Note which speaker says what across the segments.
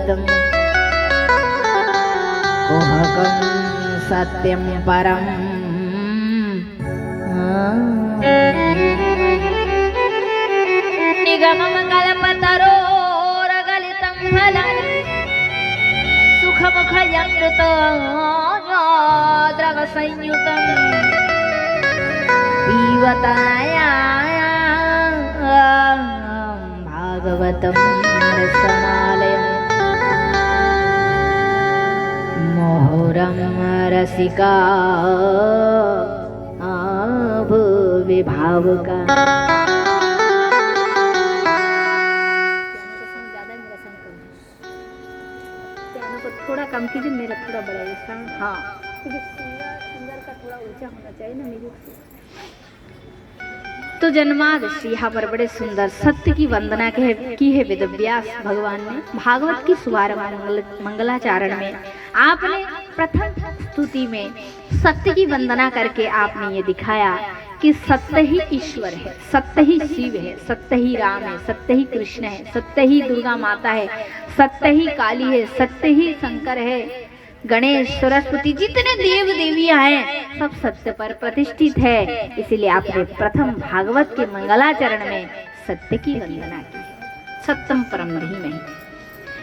Speaker 1: भागवतम् कुहकं सत्यं परम् निगमं कल्पतरोरगलितं फलं सुखमुखयमृतद्रवसंयुतं पीवताया भागवतं रसमालयम् मोहरं रसिका भुवि भावुका।
Speaker 2: थोड़ा कम कीजिए, मेरा थोड़ा बड़ा है साउंड। हाँ, क्योंकि सिंगर का थोड़ा ऊंचा होना चाहिए ना म्यूजिक से। तो जन्मादि यहाँ पर बड़े सुंदर सत्य की वंदना की है वेदव्यास भगवान ने। भागवत की शुभारंभ मंगलाचरण में आपने प्रथम स्तुति में सत्य की वंदना करके आपने ये दिखाया कि सत्य ही ईश्वर है, सत्य ही शिव है, सत्य ही राम है, सत्य ही कृष्ण है, सत्य ही दुर्गा माता है, सत्य ही काली है, सत्य ही शंकर है, गणेश सरस्वती जितने देव देवियां हैं सब सत्य पर प्रतिष्ठित है। इसीलिए आपने प्रथम भागवत के मंगलाचरण में सत्य की वंदना की। सत्यम परम धीमहि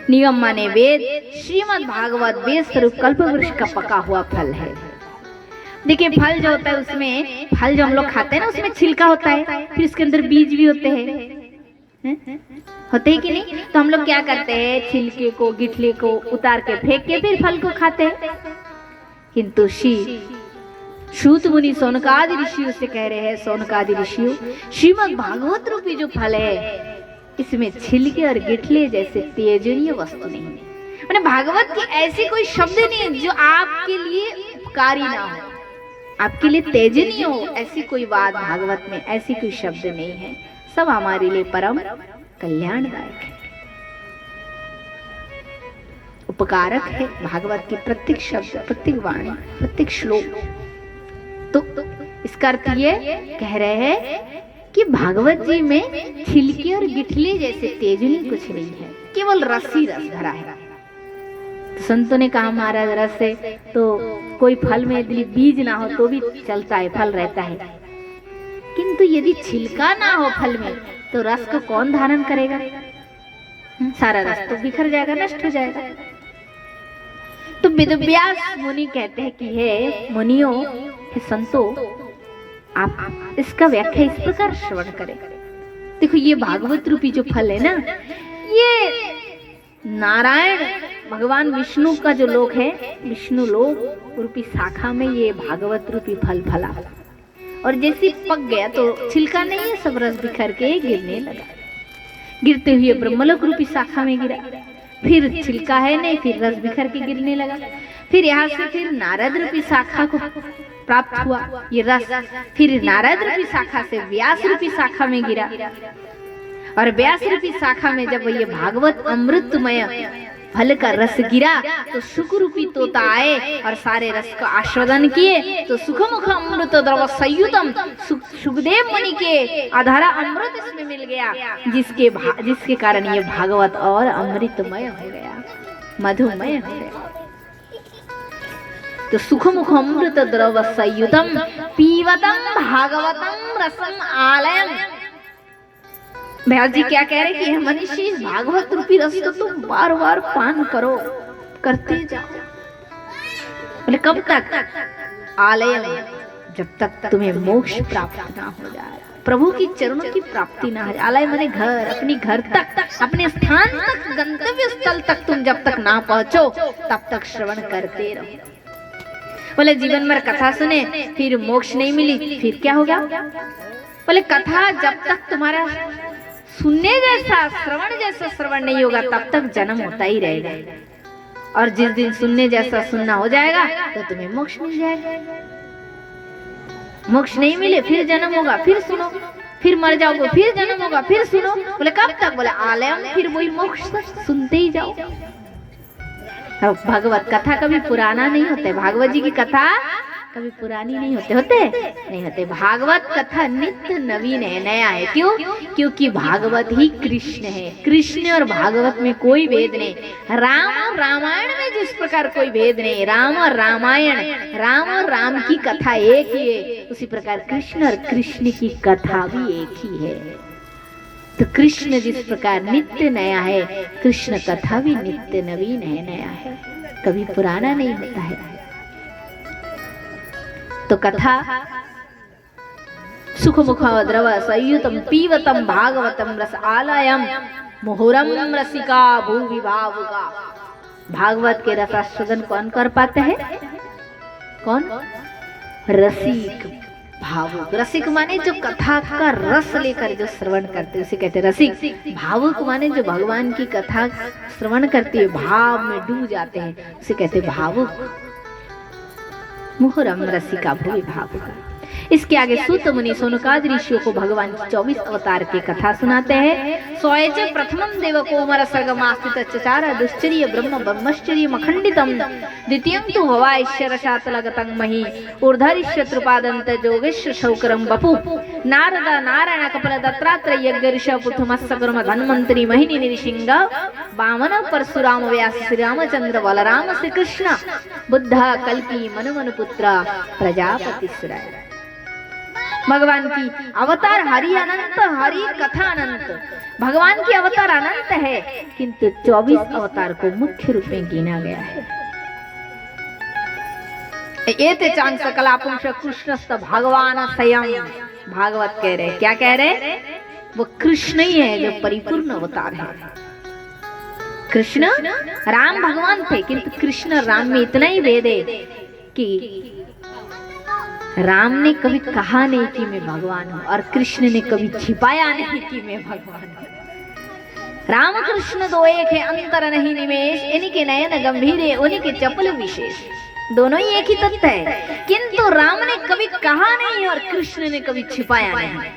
Speaker 2: निगम माने वेद, श्रीमद् भागवत वेद स्वरूप कल्प वृक्ष का पका हुआ फल है। देखिए फल जो होता है उसमें, फल जो हम लोग खाते हैं ना उसमें छिलका होता है, फिर उसके अंदर बीज भी होते हैं, होते हैं कि नहीं? तो हम लोग क्या करते हैं, छिलके को गिठले को उतार के फेंक के फिर फल को खाते हैं। किंतु सूत मुनि सोनकादि ऋषियों से कह रहे हैं, सोनकादि ऋषियों श्रीमद् भागवत रूपी जो फल है इसमें छिलके और गिठले जैसे तेजनीय वस्तु नहीं है। मैंने भागवत की ऐसी कोई शब्द नहीं है जो आपके लिए उपकारी ना हो, आपके लिए तेजनीय हो, ऐसी कोई बात भागवत में ऐसी कोई शब्द नहीं है। सब हमारे लिए परम कल्याणदायक है, उपकारक है। भागवत की प्रत्येक शब्द, प्रत्येक वाणी, प्रत्येक श्लोक। तो इसका अर्थ ये कह रहे हैं कि भागवत जी में छिलके और गिठले जैसे तेजनी कुछ नहीं है, केवल रस ही रस भरा है। तो संतों ने कहा महाराज रस है तो कोई फल में यदि बीज ना हो तो भी चलता है, फल रहता है, किंतु यदि छिलका ना हो फल में तो रस को कौन धारण करेगा? सारा रस तो बिखर जाएगा, नष्ट हो जाएगा। तो वेदव्यास मुनि कहते हैं कि हे मुनियों, हे संतों, आप इसका व्याख्या इस प्रकार श्रवण करें। देखो ये भागवत रूपी जो फल है ना, ये नारायण भगवान विष्णु का जो लोक है, विष्णु लोक रूपी शाखा में ये भागवत रूपी फल फला और जैसे पक गया तो छिलका नहीं है, सब रस बिखर के गिरने लगा। गिरते हुए ब्रह्मलोक रूपी शाखा में गिरा, फिर छिलका है नहीं, फिर रस बिखर के गिरने लगा। फिर यहाँ से फिर नारद रूपी शाखा को प्राप्त हुआ ये रस, फिर नारद रूपी शाखा से व्यास रूपी शाखा में गिरा और व्यास रूपी शाखा में जब ये भागवत अमृतमय फल का रस गिरा तो सुख रूपी तोता आए और सारे रस को आस्वादन किए। तो सुखमुख अमृत द्रव संयुतम, सुखदेव मुनि के आधारा अमृत इसमें मिल गया, जिसके कारण ये भागवत और अमृतमय हो गया, मधुमय हो गया। तो सुखमुख अमृत द्रव संयुतम पीवतम भागवतम रसम आलयम। व्यास जी क्या कह रहे कि मनीषी भागवत रूपी रस को तुम बार बार पान करो, करते जाओ। बोले कब तक? आलय, जब तक तुम्हें मोक्ष प्राप्त ना हो जाए, प्रभु की चरणों की प्राप्ति ना हो जाए। आलय माने घर, अपनी घर तक, अपने स्थान तक, गंतव्य स्थल तक तुम जब तक ना पहुंचो तब तक श्रवण करते रहो। बोले जीवन भर कथा सुने फिर मोक्ष नहीं मिली, फिर क्या होगा? बोले कथा जब तक तुम्हारा सुनने जैसा, श्रवण जैसा श्रवण नहीं होगा तब तक जन्म होता ही रहेगा, और जिस दिन सुनने जैसा सुनना हो जाएगा तो तुम्हें मोक्ष मिल जाएगा। मोक्ष नहीं मिले फिर जन्म होगा, फिर सुनो, फिर मर जाओगे, फिर जन्म होगा, फिर सुनो। बोले कब तक? बोले आलयम, फिर वही मोक्ष सुनते ही जाओ। भगवत कथा कभी पुराना नहीं होता है, भागवत जी की कथा कभी पुरानी नहीं होते नहीं होते। भागवत कथा नित्य नवीन है, नया है। क्यों? क्योंकि भागवत ही कृष्ण है। कृष्ण और भागवत में कोई भेद नहीं। राम और रामायण में जिस प्रकार कोई भेद नहीं, राम और रामायण, राम और राम की कथा एक ही है, उसी प्रकार कृष्ण और कृष्ण की कथा भी एक ही है। तो कृष्ण जिस प्रकार नित्य नया है, कृष्ण कथा भी नित्य नवीन है, नया है, कभी पुराना नहीं होता है। तो कथा सुखमुखा द्रव संयुतम पीवतम भागवतम रस आलयम मुहुरम रसिका भूवि भावुका। भागवत के रसास्वादन कौन कर पाते हैं? कौन? रसिक, भावुक। रसिक माने जो कथा का रस लेकर जो श्रवण करते, उसे कहते रसिक। भावुक माने जो भगवान की कथा श्रवण करते हुए भाव में डूब जाते हैं, उसे कहते भावुक। मुहुरम रसिका भूवि भावुका। इसके आगे सूत मुनि सोनकाद ऋषियों को भगवान की 24 अवतार की कथा सुनाते हैं। सोयचे प्रथमम देव कोमर सर्गमास्तित चचार दुश्चर्य ब्रह्म ब्रह्मश्चर्य मखंडितम द्वितीयं तु भवाईश्वर शातलगतं मही ऊर्धरिष्य त्रिपादंत जोगेश्वर शौकरम बपु नारद नारायण कपिल दत्तात्रेय यज्ञ पुथुमस्सकर्म धन्वंतरी महिनी निरिसिंग वामन परशुराम व्यास श्री रामचंद्र बलराम श्री कृष्ण बुद्ध कल्की मनु पुत्र प्रजापति सुराय। भगवान की अवतार हरि अनंत, हरि कथा अनंत। भगवान की अवतार अनंत है, किंतु 24 अवतार को मुख्य रूप में गिना गया है। एते चांग सकलापुंस कृष्णस्त भगवान स्वयं। भागवत कह रहे, क्या कह रहे? वो कृष्ण ही है जो परिपूर्ण अवतार है। कृष्ण, राम भगवान थे, किंतु कृष्ण राम में इतना ही भेद है कि राम ने कभी कहा नहीं कि मैं भगवान हूं, और कृष्ण ने कभी छिपाया नहीं कि मैं भगवान हूं। राम कृष्ण दो एक है, अंतर नहीं निमेश, इन्हीं के नयन गंभीर है, उन्हीं के चपल विशेष। दोनों ही एक ही तत्व है, किंतु राम ने कभी कहा नहीं और कृष्ण ने कभी छिपाया नहीं।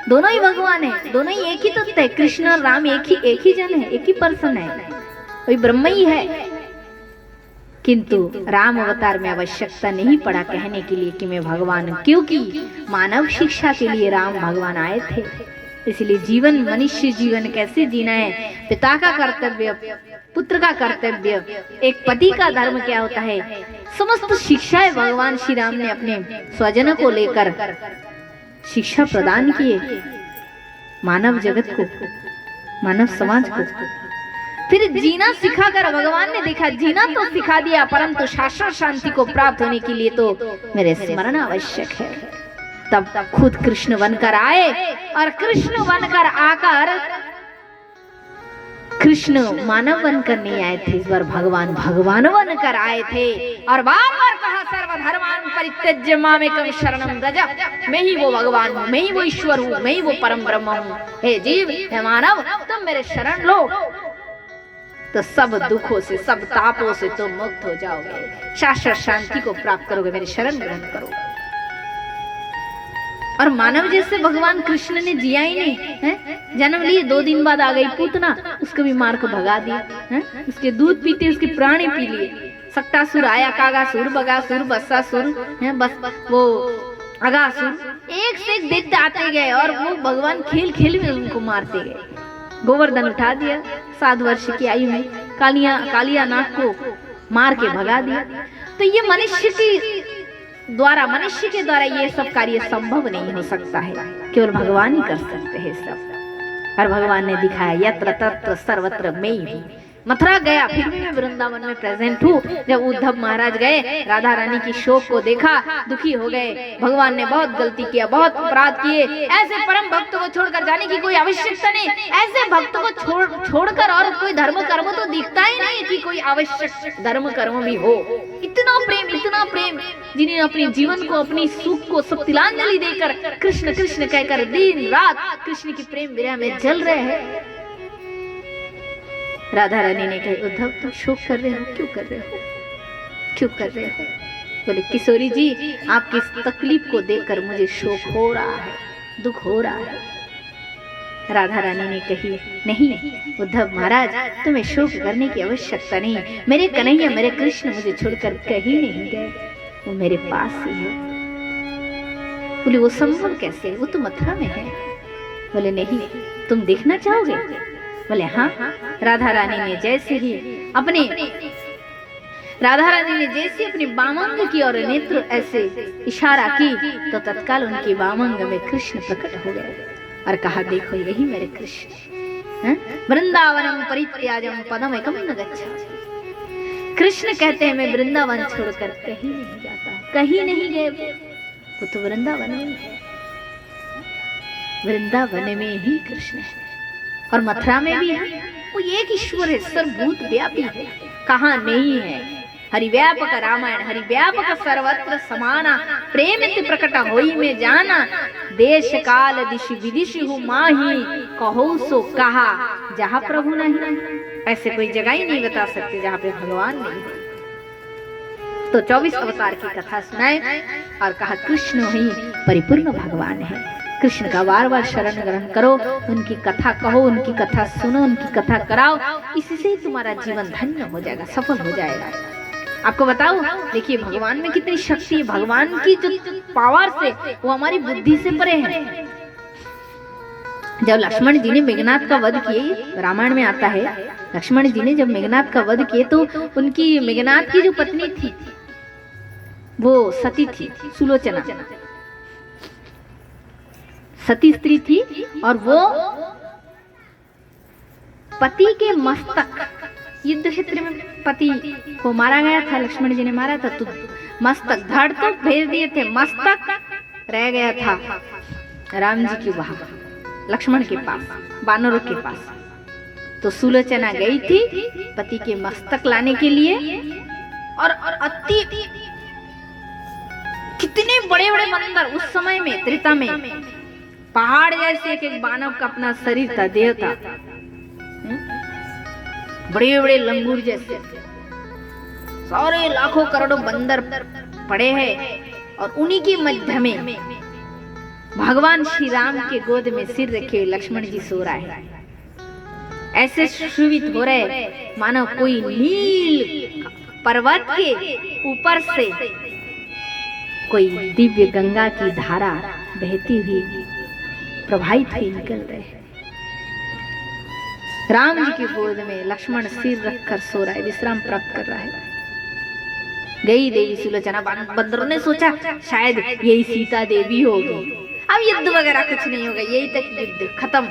Speaker 2: दोनों ही भगवान है, दोनों ही एक ही तत्व है। कृष्ण और राम एक ही जन है, एक ही पर्सन है, वही ब्रह्म ही है। किंतु राम अवतार में आवश्यकता नहीं पड़ा कहने के लिए कि मैं भगवान हूं, क्योंकि मानव शिक्षा के लिए राम भगवान आए थे। इसलिए जीवन, मनुष्य जीवन कैसे जीना है, पिता का कर्तव्य, पुत्र का कर्तव्य, एक पति का धर्म क्या होता है, समस्त शिक्षाएं भगवान श्री राम ने अपने स्वजन को लेकर शिक्षा प्रदान किए मानव जगत को, मानव समाज को। फिर जीना सिखाकर भगवान ने देखा, जीना तो सिखा दिया, परंतु शाश्वत शांति को प्राप्त होने के लिए तो मेरे स्मरण आवश्यक है। तब खुद कृष्ण बनकर आए, और कृष्ण बनकर आकर कृष्ण मानव बनकर नहीं आए थे, इस बार भगवान भगवान बनकर आए थे। और बार बार कहा, सर्वधर्मान् परित्यज्य मामेकं शरणं व्रज। मैं ही वो भगवान हूँ, मैं ही वो ईश्वर हूँ, मैं ही वो परम ब्रह्म हूँ। हे जीव, हे मानव, तुम मेरे शरण लो तो सब दुखों से, सब तापों से तुम मुक्त हो जाओगे, शाश्वत शांति को प्राप्त करोगे, मेरी शरण ग्रहण करो। और मानव जैसे भगवान कृष्ण ने जिया ही नहीं है। जन्म लिए 2 दिन बाद आ गई पूतना, उसको भी मार को भगा दिया है? उसके दूध पीते उसके प्राणी पी लिए। सक्टासुर आया, कागासुर, बगासुर, बस्सासुर है, बस वो अगासुर, एक से एक दैत्य आते गए, और वो भगवान खेल खेल में उनको मारते गए। गोवर्धन उठा दिया 7 वर्ष की आयु में, कालिया नाग को मार के भगा दिया। तो ये मनुष्य के द्वारा ये सब कार्य संभव नहीं हो सकता है, केवल भगवान ही कर सकते हैं सब। और भगवान ने दिखाया, यत्र तत्र सर्वत्र मैं ही हूँ। मथुरा गया, फिर भी मैं वृंदावन में प्रेजेंट हूँ। जब उद्धव महाराज गए, राधा रानी की शोक को देखा, दुखी हो गए। भगवान ने बहुत गलती किया, बहुत अपराध किए। ऐसे परम भक्त को छोड़कर जाने की कोई आवश्यकता नहीं। ऐसे भक्त को छोड़कर और कोई धर्म कर्म तो दिखता ही नहीं कि कोई आवश्यक धर्म कर्म भी हो। इतना प्रेम, जिन्हें अपने जीवन को, अपनी सुख को सब तिलांजलि देकर कृष्ण कृष्ण कहकर दिन रात कृष्ण की प्रेम विरह में जल रहे हैं। राधा रानी ने कहा, उद्धव तुम शोक कर रहे हो, क्यों कर रहे हो, क्यों कर रहे हो? बोले, किशोरी जी, आपकी इस तकलीफ को देखकर मुझे शोक हो रहा है, दुख हो रहा है। राधा रानी ने कही, नहीं उद्धव महाराज, तुम्हें शोक करने की आवश्यकता नहीं। मेरे कन्हैया, मेरे कृष्ण मुझे छोड़कर कहीं नहीं गए। वो मेरे पास ही है। बोले वो संभव कैसे, वो तो मथुरा में है। बोले नहीं, तुम देखना चाहोगे? बोले हाँ। राधा रानी ने जैसे ही अपने वामंग की और नेत्र ऐसे इशारा की तो तत्काल उनके वामंग में कृष्ण प्रकट हो गए और कहा देखो यही मेरे कृष्ण। वृंदावनम परित्याजम पदम एकम न गच्छामि। कृष्ण कहते हैं मैं वृंदावन छोड़कर कहीं नहीं जाता। कहीं नहीं गए, वो तो वृंदावन में है। वृंदावन में ही कृष्ण है और मथुरा में भी है। वो एक ईश्वर है, सर्वभूत व्यापी है, कहाँ नहीं है। हरिव्यापक रामायण हरिव्यापक सर्वत्र समाना प्रेमित प्रकट होई में जाना देश काल दिश विदिश हूँ माही कहो सो कहा जहाँ प्रभु नहीं। ऐसे कोई जगह ही नहीं बता सकते जहाँ पे भगवान नहीं। तो 24 अवतार की कथा सुनाए और कहा कृष्ण ही परिपूर्ण भगवान है। कृष्ण का बार बार शरण ग्रहण करो, उनकी कथा कहो, उनकी कथा सुनो, उनकी कथा कराओ, इससे ही तुम्हारा जीवन धन्य हो जाएगा, सफल हो जाएगा। आपको बताऊं, देखिए भगवान में कितनी शक्ति है। भगवान की जो पावर से वो हमारी बुद्धि से परे है। जब लक्ष्मण जी ने मेघनाथ का वध किए, रामायण में आता है, लक्ष्मण जी ने जब मेघनाथ का वध किए तो उनकी मेघनाथ की जो पत्नी थी वो सती थी, सुलोचना सती स्त्री थी और वो पति के मस्तक, युद्ध क्षेत्र में पति को मारा गया था, लक्ष्मण जी ने मारा था, तो मस्तक धड़ तो भेज दिए थे, मस्तक रह गया था राम जी की वहां लक्ष्मण के पास, वानरों के पास। तो सुलोचना गई थी पति के मस्तक लाने के लिए और अति कितने बड़े बड़े बंदर उस समय में त्रेता में, पहाड़ जैसे एक मानव का अपना शरीर था, देह था, बड़े बड़े लंगूर जैसे सारे लाखों करोड़ों बंदर पड़े हैं और उन्हीं के मध्य में भगवान श्री राम के गोद में सिर रखे लक्ष्मण जी सो रहा है। ऐसे सुवित हो रहे मानो कोई नील पर्वत के ऊपर से कोई दिव्य गंगा की धारा बहती हुई प्रवाहित हुई निकल रहे हैं। राम जी की गोद में लक्ष्मण सिर रखकर सो रहा है, विश्राम प्राप्त कर रहा है। गई देवी सुलोचना, बंदरों ने सोचा शायद यही सीता देवी होगी, अब युद्ध वगैरह कुछ नहीं होगा, यही तक युद्ध खत्म,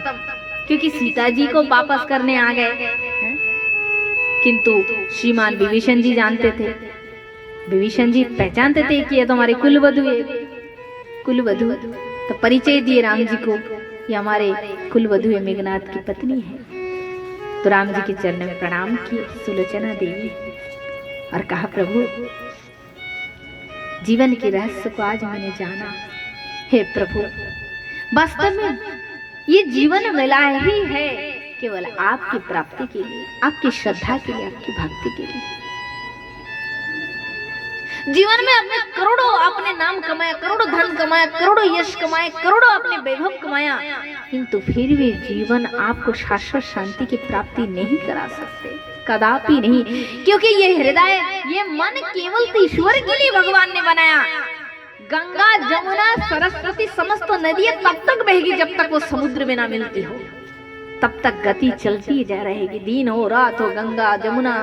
Speaker 2: क्योंकि सीता जी को वापस करने आ गए। किंतु श्रीमान विभीषण जी जानते थे, विभीषण जी पहचानते थे कि ये तो हमारे कुलवधु है, कुलवधु। तो परिचय दिए राम जी को, ये हमारे कुलवधु है, मेघनाथ की पत्नी है। तो राम जी के चरण में प्रणाम किए सुलोचना देवी और कहा प्रभु जीवन के रहस्य को आज मैंने जाना। हे प्रभु, वास्तव में ये जीवन मिला ही है केवल आपकी प्राप्ति के लिए, आपकी श्रद्धा के लिए, आपकी भक्ति के लिए। जीवन में आपने करोड़ों आपने नाम कमाया, करोड़ों धन कमाया, करोड़ों यश कमाए, करोड़ों आपने वैभव कमाया, किंतु फिर भी जीवन आपको शाश्वत शांति की प्राप्ति नहीं करा सकते, कदापि नहीं। क्योंकि ये हृदय, ये मन केवल ईश्वर के लिए भगवान ने बनाया। गंगा जमुना सरस्वती समस्त नदियां तब तक बहेगी जब तक वो समुद्र में ना मिलती हो, तब तक गति चलती जा रहेगी। दिन हो रात हो, गंगा जमुना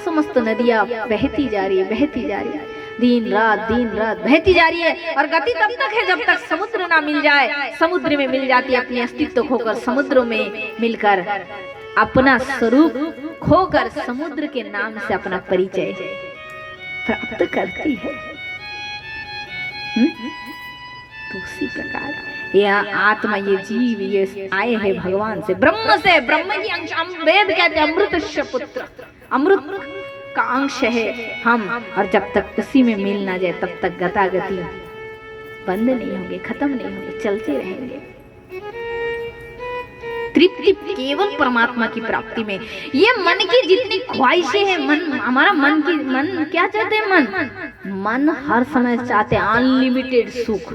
Speaker 2: समस्त नदियां बहती जा रही है, बहती जा रही है, दिन रात बहती जा रही है। और गति तब तक है जब तक समुद्र ना मिल जाए। समुद्र में मिल जाती है अपनी अस्तित्व खोकर, समुद्र में मिलकर अपना स्वरूप खोकर समुद्र के नाम से अपना परिचय प्राप्त करती है। तो उसी प्रकार ये आत्मा, ये जीव, ये आए हैं भगवान से, ब्रह्म से, ब्रह्म की अंश। वेद कहते हैं अमृतस्य पुत्र, अमृत का अंश है हम। और जब तक उसी में मिल ना जाए तब तक गतागति बंद नहीं होंगे, खत्म नहीं होंगे, चलते रहेंगे। तृप्ति केवल परमात्मा की प्राप्ति में। ये मन की जितनी ख्वाहिशें हैं, मन हमारा मन क्या चाहते हैं? मन हर समय चाहते हैं अनलिमिटेड सुख।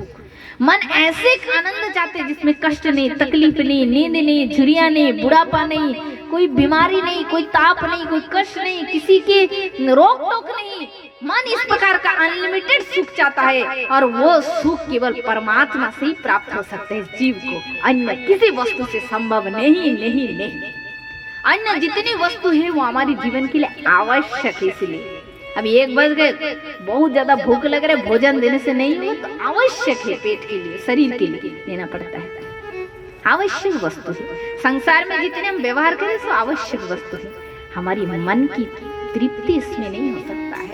Speaker 2: मन ऐसे आनंद चाहते हैं जिसमें कष्ट नहीं, तकलीफ नहीं, नींद नहीं, झुर्रियां नहीं, बुढ़ापा नहीं, कोई बीमारी नहीं, कोई ताप नहीं, कोई कष्ट नहीं, किसी के रोक टोक नहीं। मन इस प्रकार का अनलिमिटेड सुख चाहता है और वो सुख केवल परमात्मा से ही प्राप्त हो सकते हैं जीव को, अन्य किसी वस्तु से संभव नहीं नहीं नहीं। अन्य जितनी वस्तु है वो हमारे जीवन के लिए आवश्यक है। इसलिए अभी 1 बज गए, बहुत ज्यादा भूख लग रहा है, भोजन देने से नहीं होगा तो आवश्यक है, पेट के लिए शरीर के लिए देना पड़ता है, आवश्यक वस्तु है। संसार में जितने हम व्यवहार करें सो आवश्यक वस्तु है, हमारी मन की तृप्ति इसमें नहीं हो सकता है।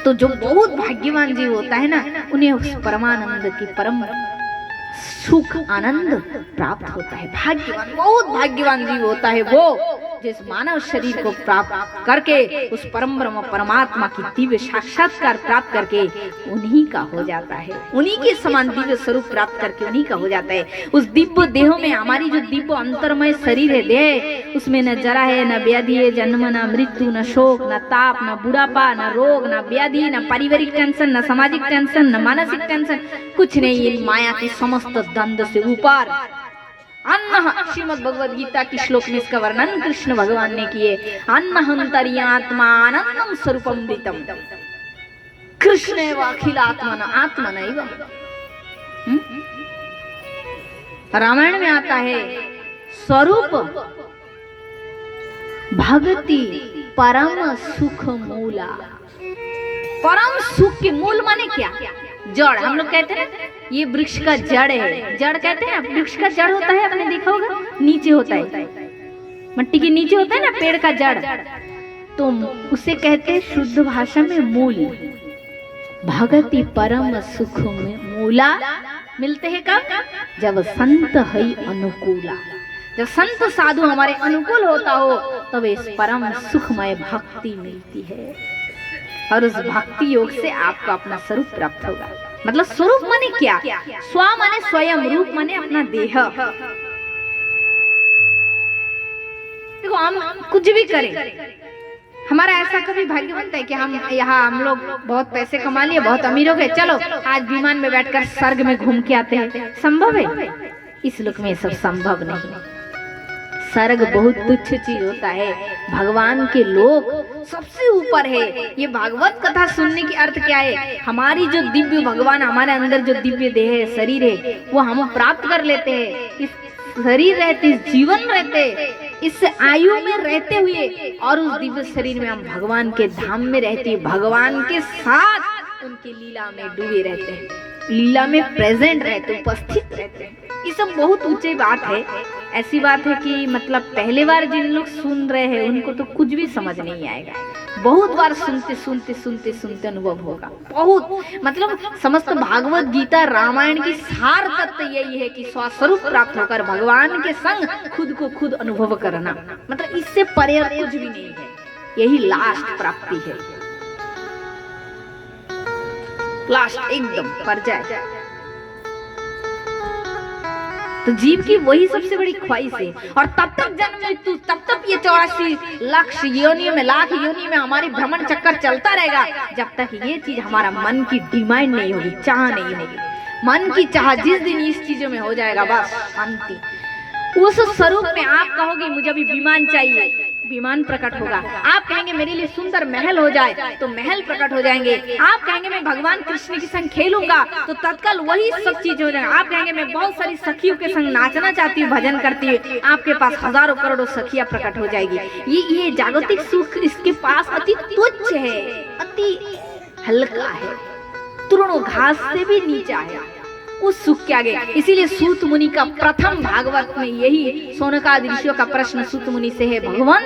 Speaker 2: तो जो बहुत भाग्यवान जीव होता है ना, उन्हें उस परमानंद की परम सुख आनंद प्राप्त होता है। भाग्यवान, बहुत भाग्यवान जीव होता है वो जिस मानव शरीर को प्राप्त करके उस परम ब्रह्म परमात्मा की दिव्य साक्षात्कार प्राप्त करके उन्हीं का हो जाता है, उन्हीं के समान दिव्य स्वरूप प्राप्त करके उन्हीं का हो जाता है। उस दिव्य देहों में हमारी जो दिव्य अंतरमय शरीर है, देह, उसमें न जरा है, न व्याधि है, जन्म, न मृत्यु, न शोक, न ताप, न बुढ़ापा, न रोग, न व्याधि, न पारिवारिक टेंशन, न सामाजिक टेंशन, न मानसिक टेंशन, कुछ नहीं। इन माया की समस्त द्वंद से ऊपर अन्न, श्रीमद् भगवद गीता की श्लोक में इसका वर्णन कृष्ण भगवान ने किए, अन्नहंतर्यात्मा आनंदम स्वरूपमृतम कृष्ण एव अखिलात्मन आत्मनैव। रामायण में आता है स्वरूप भक्ति परम सुख मूला। परम सुख के मूल माने क्या? जड़। हम लोग कहते हैं ये वृक्ष का जड़ है, जड़ कहते हैं, वृक्ष का जड़ होता है, आपने देखा होगा नीचे होता है, मट्टी के नीचे होता है ना पेड़ का जड़, तो उसे कहते हैं शुद्ध भाषा में मूल। भगति परम सुख में मूला मिलते हैं कब? जब संत है अनुकूला, जब संत साधु हमारे अनुकूल होता हो तब इस परम सुखमय भक्ति मिलती है और उस भक्ति योग से आपको अपना स्वरूप प्राप्त होगा। मतलब स्वरूप माने क्या? स्व माने स्वयं, रूप माने अपना देह। देखो हम कुछ भी करें, हमारा ऐसा कभी भाग्य बनता है कि हम लोग बहुत पैसे कमा लिए, बहुत अमीर हो गए, चलो आज विमान में बैठकर स्वर्ग में घूम के आते हैं। संभव है? इस लोक में सब संभव नहीं। स्वर्ग बहुत तुच्छ चीज होता है, भगवान के लोक सबसे ऊपर है। ये भागवत कथा सुनने की अर्थ क्या है? हमारी जो दिव्य भगवान, हमारे अंदर जो दिव्य देह है, शरीर है, वो हम प्राप्त कर लेते हैं। इस शरीर रहते, इस जीवन रहते, इस आयु में रहते हुए और उस दिव्य शरीर में हम भगवान के धाम में रहते, भगवान के साथ उनकी लीला में डूबे रहते हैं, लीला में प्रेजेंट रहते, उपस्थित रहते हैं। ये सब बहुत ऊंची बात है। ऐसी बात है कि मतलब पहले बार जिन लोग सुन रहे हैं उनको तो कुछ भी समझ नहीं आएगा, बहुत बार सुनते सुनते सुनते सुनते अनुभव होगा। बहुत मतलब समस्त भागवत गीता रामायण की सार तत्व यही है कि स्वस्वरूप प्राप्त होकर भगवान के संग खुद को खुद अनुभव करना, मतलब इससे परे कुछ भी नहीं है। यही लास्ट प्राप्ति है, लास्ट एकदम पर जाए। तो जीव की वही सबसे बड़ी ख्वाहिश है। और तब तक जन्म मृत्यु, तब तक ये 84 लाख योनियों में, लाख योनि में हमारी भ्रमण चक्कर चलता रहेगा, जब तक ये चीज हमारा मन की डिमांड नहीं होगी, चाह नहीं होगी। मन की चाह जिस दिन इस चीजों में हो जाएगा, बस शांति। उस स्वरूप में आप कहोगे मुझे अभी विमान चाहिए, विमान प्रकट होगा। आप कहेंगे मेरे लिए सुंदर महल हो जाए, तो महल प्रकट हो जाएंगे। आप कहेंगे मैं भगवान कृष्ण के संग खेलूंगा, तो तत्काल वही सब चीज हो जाएगा। आप कहेंगे मैं बहुत सारी सखियों के संग नाचना चाहती हूँ, भजन करती हूँ, आपके पास हजारों करोड़ों सखियां प्रकट हो जाएगी। ये जागतिक सुख इसके पास अति तुच्छ है, अति हल्का है, तृणों घास से भी नीचा है उस सुख के आगे। इसीलिए सूत मुनि का प्रथम भागवत में यही शौनकादि ऋषियों का प्रश्न सूत मुनि से है, भगवान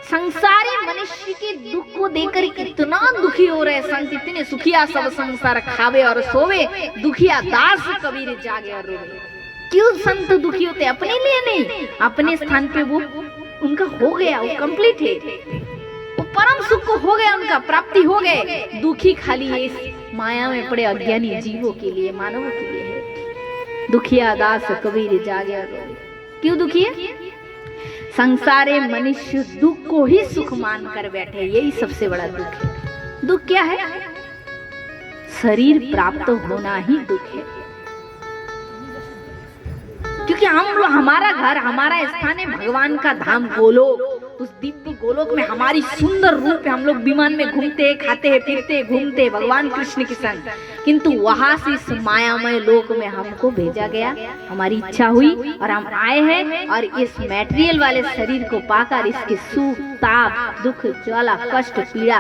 Speaker 2: संसारी मनुष्य के दुख को देखकर इतना दुखी हो रहे संत, इतने सुखिया सब संसार खावे और सोवे, दुखिया दास कबीर जागे और रोवे। क्यों संत दुखी होते? अपने लिए नहीं, अपने स्थान पे वो उनका हो गया, वो कंप्लीट है, वो परम सुख को हो गया, उनका प्राप्ति हो गए। दुखी खाली है इस माया में पड़े अज्ञानी जीवों के लिए, मानवों के लिए है। दुखिया दास कबीर जागे और रोवे। क्यों दुखी है? संसारे मनुष्य दुख को ही सुख मान कर बैठे, यही सबसे बड़ा दुख है। दुख क्या है? शरीर प्राप्त होना ही दुख है। क्योंकि हमारा घर, हमारा स्थान है भगवान का धाम गोलोक, उस दिव्य गोलोक में हमारी सुंदर रूप है, हम लोग विमान में घूमते हैं, खाते हैं, पीते हैं, घूमते हैं भगवान कृष्ण के संग, किंतु वहां से इस मायामय लोक में हमको भेजा गया, हमारी इच्छा हुई और हम आए हैं और इस मैटेरियल वाले शरीर को पाकर इसके सुख ताप दुख ज्वाला कष्ट पीड़ा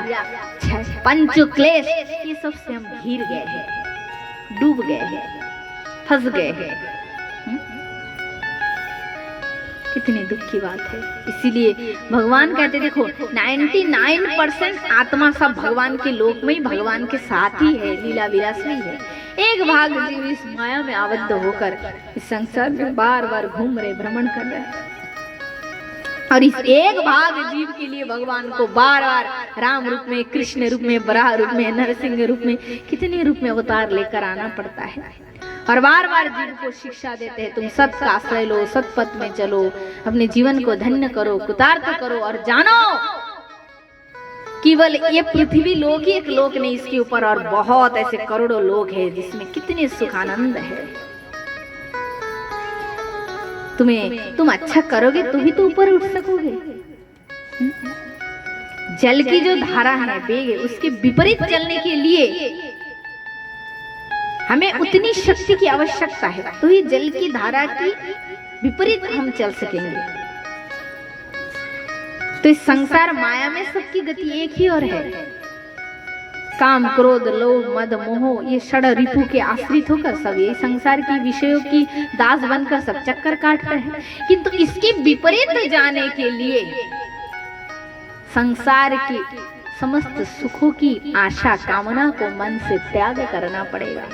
Speaker 2: पंच क्लेश ये सब से हम घिर गए हैं, डूब गए हैं, फंस गए हैं। कितनी दुख की बात है। इसीलिए भगवान कहते देखो 99% आत्मा सब भगवान के लोक में ही भगवान के साथ ही है, लीला विलास में है। एक भाग जीव इस माया में आबद्ध होकर इस संसार में बार बार घूम रहे, भ्रमण कर रहे हैं और इस एक भाग जीव के लिए भगवान को बार बार राम रूप में, कृष्ण रूप में, बराह रूप में, नरसिंह रूप में, कितने रूप में अवतार लेकर आना पड़ता है और बार बार जीव को शिक्षा देते हैं तुम सत का आश्रय लो, सतपथ में चलो, अपने जीवन को धन्य करो, कृतार्थ करो और जानो केवल ये पृथ्वी लोक ही एक लोक नहीं, इसके ऊपर और बहुत ऐसे करोड़ों लोग हैं जिसमें कितने सुख आनंद है। तुम अच्छा करोगे तो ही तो ऊपर उठ सकोगे। जल की जो धारा है वेग, उसके विपरीत चलने के लिए हमें उतनी शक्ति की आवश्यकता है, तो ही जल की धारा की विपरीत हम चल सकेंगे। तो इस संसार माया में सबकी गति एक ही और है, काम क्रोध लोभ मद मोह ये षड रिपु के आश्रित होकर सब ये संसार की विषयों की दास बनकर सब चक्कर काट रहे हैं। किंतु इसके विपरीत जाने के लिए संसार की समस्त सुखों की आशा कामना को मन से त्याग करना पड़ेगा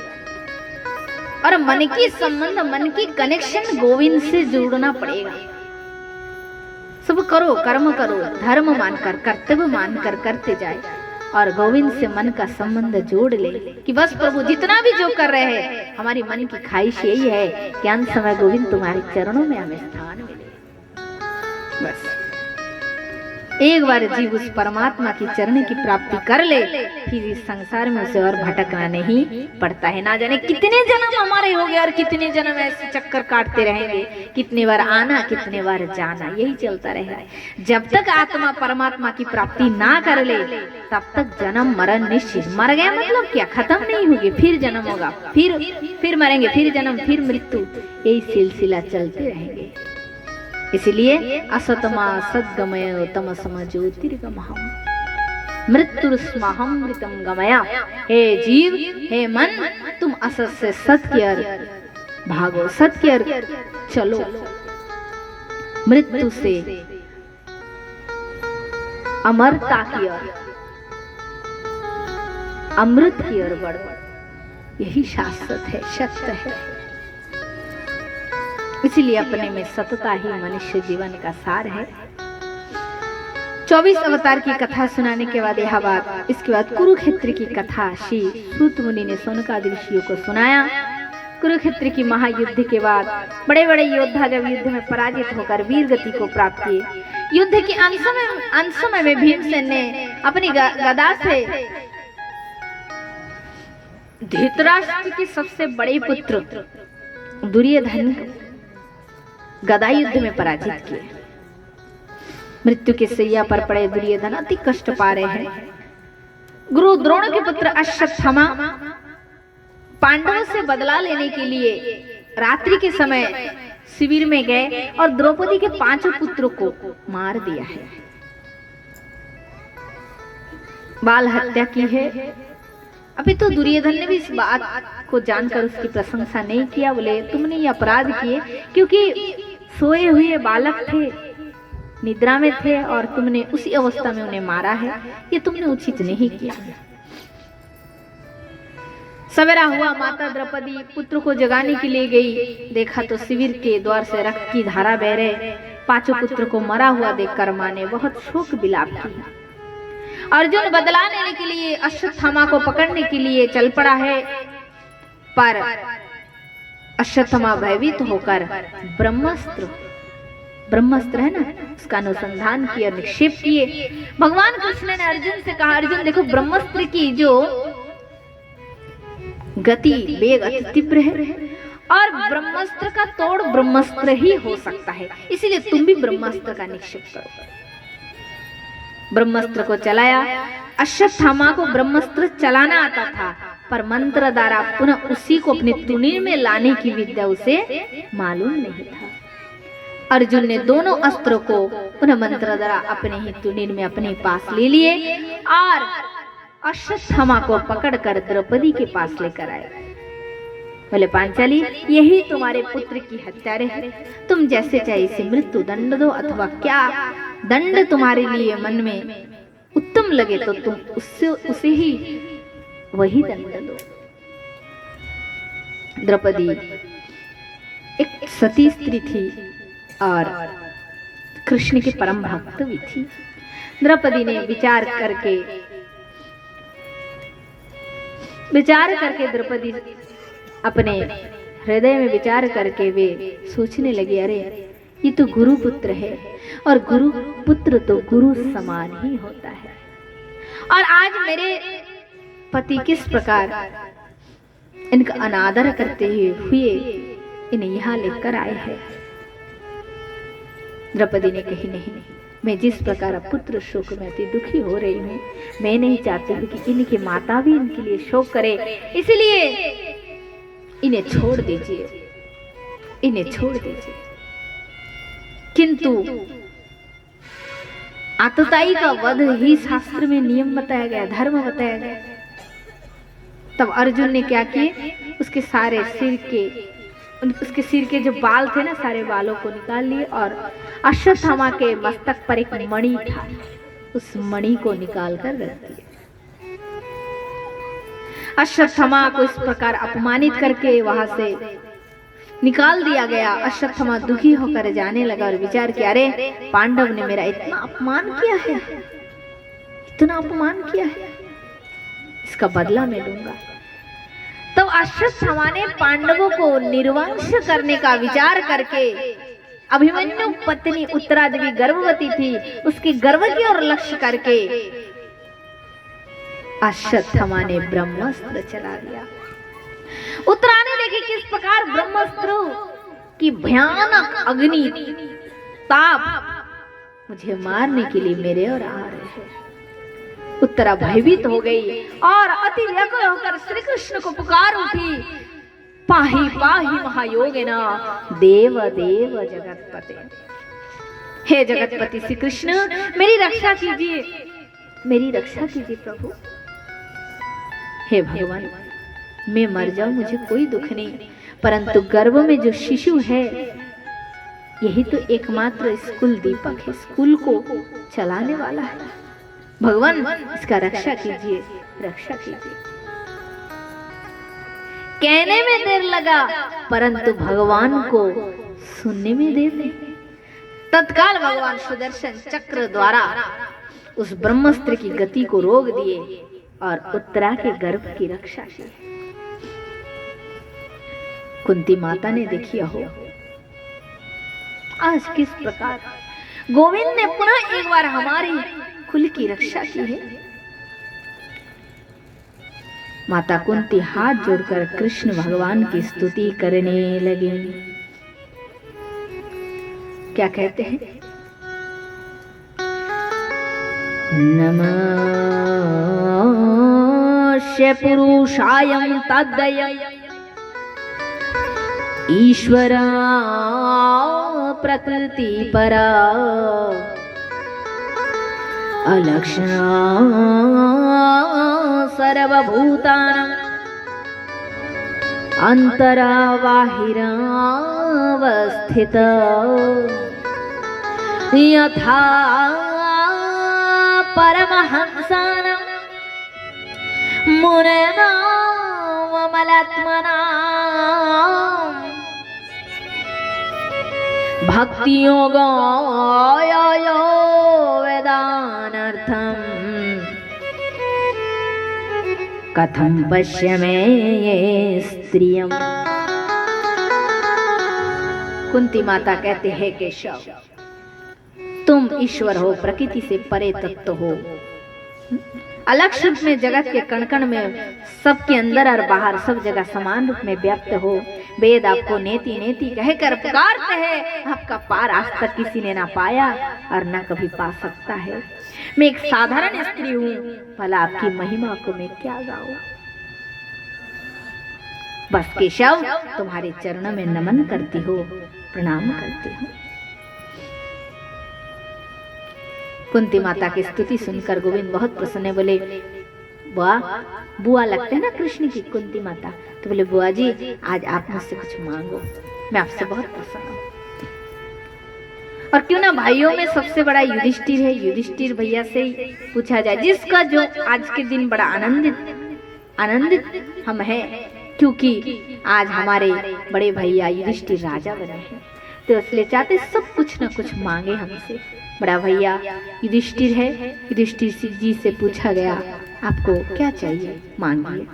Speaker 2: और मन की संबंध, मन की कनेक्शन गोविंद से जोड़ना पड़ेगा। सब करो, कर्म करो, धर्म मानकर, कर्तव्य मानकर करते जाए और गोविंद से मन का संबंध जोड़ ले कि बस प्रभु जितना भी जो कर रहे हैं हमारी मन की ख्वाहिश यही है कि अंत समय गोविंद तुम्हारे चरणों में हमें स्थान मिले। बस एक बार जीव उस परमात्मा की चरण की प्राप्ति कर ले, फिर इस संसार में उसे और भटकना नहीं पड़ता है। ना जाने कितने जन्म हमारे हो गए और कितने जन्म ऐसे चक्कर काटते रहेंगे, कितने बार आना कितने बार जाना, यही चलता रहेगा। जब तक आत्मा परमात्मा की प्राप्ति ना कर ले तब तक जन्म मरण निश्चित। मर गया मतलब क्या, खत्म नहीं होगी, फिर जन्म होगा, फिर मरेंगे, फिर जन्म, फिर मृत्यु, यही सिलसिला चलते रहेंगे। इसलिए असतमा सद्गमय तमसम ज्योतिर्गमहम मृत्युस्महमृतम गमया। हे जीव, हे मन, तुम असत से सत्य की ओर भागो, सत्य की ओर चलो, मृत्यु से अमरता की ओर, अमृत की ओर बढ़ो। यही शाश्वत है, सत्य है। इसलिए अपने में सतता ही मनुष्य जीवन का सार है। 24 अवतार की कथा सुनाने के बाद यह बात, इसके बाद कुरुक्षेत्र की कथा श्री सूत मुनि ने शौनकादि ऋषियों को सुनाया। कुरुक्षेत्र की महायुद्ध के बाद बड़े बड़े योद्धा जब युद्ध में पराजित होकर वीर गति को प्राप्त किए, युद्ध के अंत समय में भीमसेन ने अपनी गदा से धृतराष्ट्र के सबसे बड़े पुत्र दुर्योधन गदा युद्ध में पराजित किए। मृत्यु के सैया पर पड़े दुर्योधन अति कष्ट पा रहे हैं। गुरु द्रोण के पुत्र अश्वत्थामा पांडवों से बदला लेने के लिए रात्रि के समय शिविर में गए और द्रौपदी के 5 पुत्रों को मार दिया है, बाल हत्या की है। अभी तो दुर्योधन ने भी इस बात को जानकर उसकी प्रशंसा नहीं किया, बोले तुमने ये अपराध किए क्योंकि सोए हुए बालक थे, निद्रा में थे और तुमने उसी अवस्था में उन्हें मारा है, ये तुमने उचित नहीं किया। सवेरा हुआ, माता द्रौपदी पुत्र को जगाने के लिए गई, देखा तो शिविर के द्वार से रक्त की धारा बह रहे। 5 पुत्र को मरा हुआ देखकर मां ने बहुत शोक विलाप की। अर्जुन बदला लेने के लिए अश्वत्थामा को पकड़ने के लिए चल पड़ा है, पर अश्वत्थामा भयभीत होकर ब्रह्मास्त्र है ना, उसका अनुसंधान किया, निक्षेप किए। भगवान कृष्ण ने अर्जुन से कहा, अर्जुन देखो ब्रह्मास्त्र की जो गति वेग अति तीव्र है और ब्रह्मास्त्र का तोड़ ब्रह्मास्त्र ही हो सकता है, इसीलिए तुम भी ब्रह्मास्त्र का निक्षेप करो। ब्रह्मास्त्र को चलाया। अश्वत्थामा को ब्रह्मास्त्र चलाना आता था, पर मंत्र द्वारा पुनः उसी को अपने तुनीर में लाने की विद्या उसे मालूम नहीं था। अर्जुन ने दोनों अस्त्रों को पुनः मंत्र द्वारा अपने ही तुनीर में अपने पास ले लिए और अश्वत्थामा को पकड़कर द्रौपदी के पास लेकर आए। बोले पांचाली, यही तुम्हारे पुत्र की हत्यारे है, तुम जैसे चाहे इसे मृत्यु दंड दो अथवा क्या दंड तुम्हारे लिए मन में उत्तम लगे तो तुम उसे ही वही दंड दो। द्रौपदी एक सती स्त्री थी और कृष्ण की परम भक्त भी थी। द्रौपदी ने विचार करके द्रौपदी अपने हृदय में विचार करके वे सोचने लगी, अरे ये तो गुरु पुत्र है और गुरु पुत्र तो गुरु समान ही होता है, और आज मेरे पति किस प्रकार इनका अनादर करते हुए इन्हें यहाँ लेकर आए हैं। द्रौपदी ने कही, नहीं, मैं जिस प्रकार पुत्र शोक में अति दुखी हो रही हूँ, मैं नहीं चाहती हूँ कि इनकी माता भी इनके लिए शोक करे, इसलिए इन्हें छोड़ दीजिए, इन्हें छोड़ दीजिए। किंतु आतताई का वध ही शास्त्र में नियम बताया गया, धर्म बताया गया। तब अर्जुन ने क्या किए, उसके सिर के जो बाल थे ना, सारे बालों को निकाल लिए और अश्वत्थामा के मस्तक पर एक मणि था, उस मणि को निकाल कर रख दिया। अश्वत्थामा को इस प्रकार अपमानित करके वहां से निकाल दिया गया। अश्वत्थामा दुखी होकर जाने लगा और विचार किया, अरे पांडव ने मेरा इतना अपमान किया है, इतना अपमान किया है, इसका बदला मैं लूंगा। तो अश्वत्थामा ने पांडवों को निर्वंश करने का विचार करके, अभिमन्यु पत्नी उत्तरादेवी गर्भवती थी, उसके गर्भ की ओर लक्ष्य करके अश्वत्थामा ने ब्रह्मास्त्र चला दिया। उत्तरा ने देखे किस प्रकार ब्रह्मास्त्र की भयानक अग्नि ताप मुझे मारने के लिए मेरे और आ रहे हैं। उत्तरा भयभीत हो गई और अति व्याकुल होकर श्री कृष्ण को पुकार उठी, पाहि पाहि महायोगिना देव देव जगतपते। हे जगतपति श्री कृष्ण, मेरी रक्षा कीजिए, मेरी रक्षा कीजिए प्रभु। हे भगवान, मैं मर जाऊं मुझे कोई दुख नहीं, परंतु गर्भ में जो शिशु है यही तो एकमात्र स्कूल दीपक है, स्कूल को चलाने वाला है। भगवान इसका रक्षा कीजिए, रक्षा कीजिए। कहने में देर लगा परंतु भगवान को सुनने में देर नहीं। तत्काल भगवान सुदर्शन चक्र द्वारा उस ब्रह्मास्त्र की गति को रोक दिए और उत्तरा के गर्भ की रक्षा की। कुंती माता ने देखी हो आज किस प्रकार गोविंद ने पुनः एक बार हमारी कुल की रक्षा की है। माता कुंती हाथ जोड़कर कृष्ण भगवान की स्तुति करने लगी। क्या कहते हैं? नमः पुरुषाय तद्दय ईश्वरा प्रकृति परा अलक्षणा सर्वभूतानां अंतरा बाहिरा अवस्थित यथा परमहंसानां मुनिनां अमलात्मनां भक्ति योगो वेदानर्थम कथम पश्यमे ये स्त्रियम। कुंती माता कहते हैं केशव, तुम ईश्वर हो, प्रकृति से परे तत्व हो, अलग रूप में जगत के कण कण में सबके अंदर और बाहर सब जगह समान रूप में व्याप्त हो। वेद आपको नेति नेति कहकर पुकारते हैं, आपका पार आज तक किसी ने ना पाया और ना कभी पा सकता है। मैं एक साधारण स्त्री हूँ, भला आपकी महिमा को मैं क्या गाऊं। बस केशव, तुम्हारे चरणों में नमन करती हो, प्रणाम करती हूँ। कुंती माता की स्तुति सुनकर गोविंद बहुत प्रसन्न, बोले बुआ, बुआ लगते हैं ना कृष्ण की कुंती माता, तो बोले बुआ जी आज आप मुझसे कुछ मांगो, मैं आपसे बहुत प्रसन्न हूँ। और क्यों ना भाइयों में सबसे बड़ा युधिष्ठिर है, युधिष्ठिर भैया से ही पूछा जाए, जिसका जो आज के दिन बड़ा आनंदित हम हैं, क्योंकि आज हमारे बड़े भैया युधिष्ठिर राजा बने हैं, तो इसलिए चाहते सब कुछ न कुछ मांगे हमसे। बड़ा भैया युधिष्ठिर है, युधिष्ठिर जी से पूछा गया आपको क्या चाहिए, मांगिए।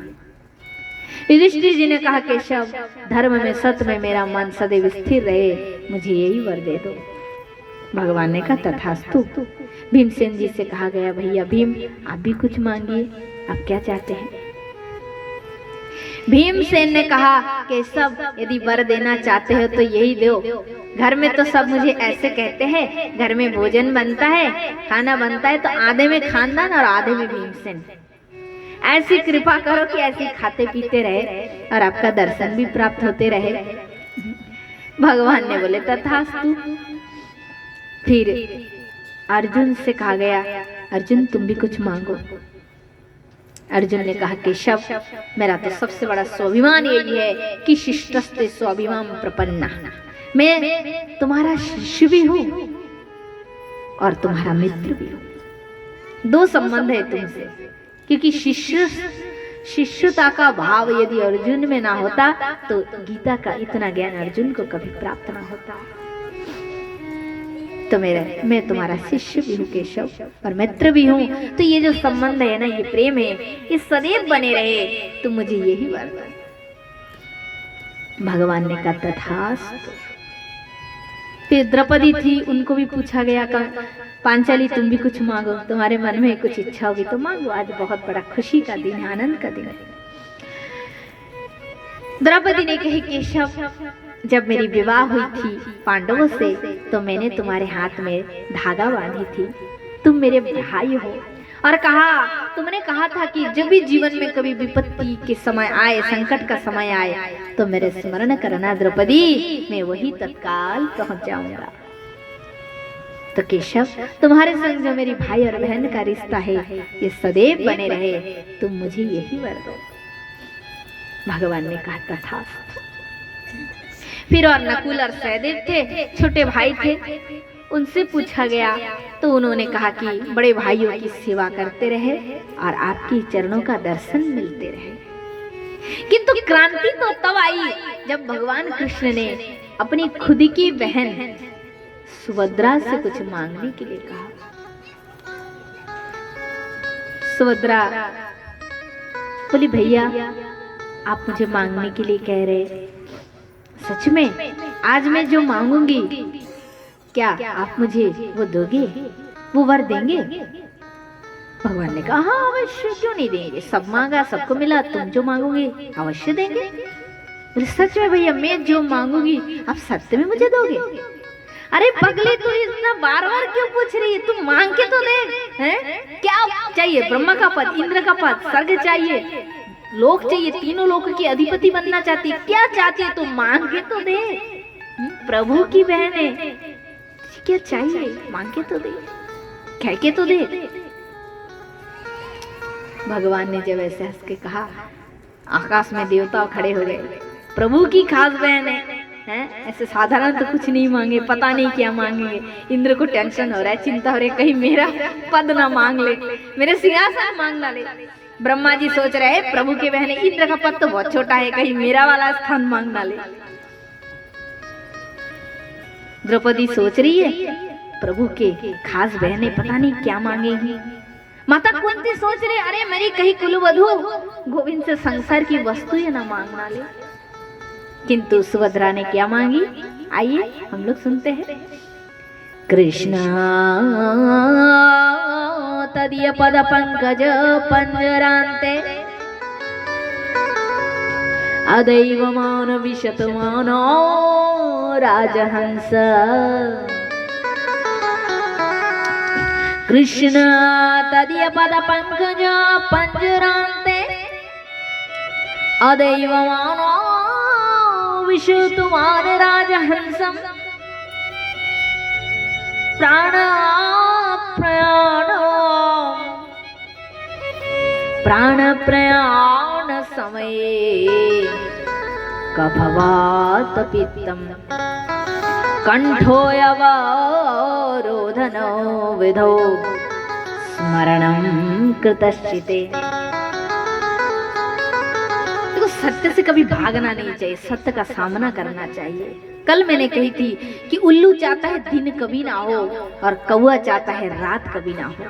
Speaker 2: युधिष्ठिर जी ने कहा केशव, धर्म में सत्य में मेरा मन सदैव स्थिर रहे, मुझे यही वर दे दो। भगवान ने कहा तथास्तु। भीमसेन जी से कहा गया भैया भीम आप भी कुछ मांगिए, आप क्या चाहते हैं। भीमसेन ने कहा केशव यदि वर देना चाहते हो तो यही दो, घर में तो सब मुझे ऐसे कहते हैं, घर में भोजन बनता है, खाना बनता है तो आधे में खानदान और आधे में भीमसेन, ऐसी कृपा करो कि ऐसे खाते पीते रहे और आपका दर्शन भी प्राप्त होते रहे। भगवान ने बोले तथास्तु। फिर अर्जुन से कहा गया अर्जुन तुम भी कुछ मांगो। अर्जुन ने कहा केशव मेरा तो सबसे बड़ा स्वाभिमान यही है कि शिष्टस्ते स्वाभिमान प्रपन्ना, मैं तुम्हारा शिष्य भी हूँ और तुम्हारा मित्र भी हूँ। दो संबंध है तुमसे, क्योंकि शिष्यता का भाव यदि अर्जुन में ना होता तो गीता का इतना ज्ञान अर्जुन को कभी प्राप्त ना होता। तो मैं तुम्हारा शिष्य भी हूँ केशव और मित्र भी हूँ, तो ये जो संबंध है ना, ये प्रेम है, ये सदैव बने रहे, तो मुझे यही वर दो। भगवान ने कहा तथास्तु। फिर द्रौपदी थी, उनको भी पूछा गया पांचाली तुम भी कुछ मांगो, तुम्हारे मन में कुछ इच्छा होगी तो मांगो, आज बहुत बड़ा खुशी का दिन है, आनंद का दिन है। द्रौपदी ने कही केशव जब मेरी विवाह हुई थी पांडवों से तो मैंने तुम्हारे हाथ में धागा बांधी थी, तुम मेरे भाई हो, और तुमने कहा था कि जब भी जीवन में कभी विपत्ति के समय आए, संकट का समय आए तो मेरे स्मरण करना द्रौपदी, मैं वही तत्काल पहुंच जाऊंगा। तो केशव तुम्हारे संग जो मेरी भाई और बहन का रिश्ता है ये सदैव बने रहे, तुम मुझे यही वर दो। भगवान ने कहा तथास्तु। फिर और नकुल और सहदेव थे, छोटे भाई थे, उनसे पूछा गया तो उन्होंने कहा कि बड़े भाइयों की सेवा करते रहे और आपकी चरणों का दर्शन मिलते रहे। किंतु क्रांति तो तब आई जब भगवान कृष्ण ने अपनी खुद की बहन सुभद्रा से कुछ मांगने के लिए कहा। सुभद्रा बोली भैया आप मुझे मांगने के लिए कह रहे, सच में आज मैं जो मांगूंगी क्या आप मुझे वो दोगे, वो वर देंगे। भगवान ने कहा हाँ अवश्य, क्यों नहीं देंगे, सब मांगा सबको मिला, तुम जो मांगोगे अवश्य देंगे। बोले सच में भैया मैं जो मांगूंगी आप सत्य में मुझे दोगे। अरे पगली तू इतना बार बार क्यों पूछ रही है, तू मांग के तो दे। हैं क्या चाहिए, ब्रह्मा का पद, इंद्र का पद, स्वर्ग चाहिए, लोक चाहिए, तीनों लोक की अधिपति बनना चाहती है, क्या चाहती है, तू मांग के तो दे। प्रभु की बहन है, क्या चाहिए मांग के तो दे, कह के तो दे। भगवान ने जब ऐसे हंस के कहा, आकाश में देवता खड़े हो गए, प्रभु की खास बहन है, ऐसे साधारण तो कुछ नहीं मांगे, पता नहीं क्या मांगेंगे। इंद्र को टेंशन हो रहा है, चिंता हो रही है, कहीं मेरा पद ना मांग ले, मेरे सिंहासन मांग ना ले। ब्रह्मा जी सोच रहे हैं प्रभु के बहन, इंद्र का पद तो बहुत छोटा है, कहीं मेरा वाला स्थान मांग ना ले। द्रौपदी सोच रही है प्रभु के खास बहने पता नहीं क्या मांगेगी। माता कुंती सोच रही अरे मेरी कहीं कुलवधू गोविंद से संसार की वस्तु ये ना मांगना ले। किंतु सुभद्रा ने क्या मांगी, आइए हम लोग सुनते हैं। कृष्ण तदीय पद पंकज पंजरांते
Speaker 1: अदैवमान विशतमानो राजहंस कृष्ण तदीय पद पंकज पंजरांते अदैवमानो विशतमान राजहंसम प्राण प्रयाण समये कफवात पित्तम कंठोऽवरोधनो विधो स्मरणं कृतश्चिते। देखो सत्य से कभी भागना नहीं चाहिए, सत्य का सामना करना चाहिए। कल मैंने कही थी कि उल्लू चाहता है दिन कभी ना हो और कौआ चाहता है रात कभी ना हो।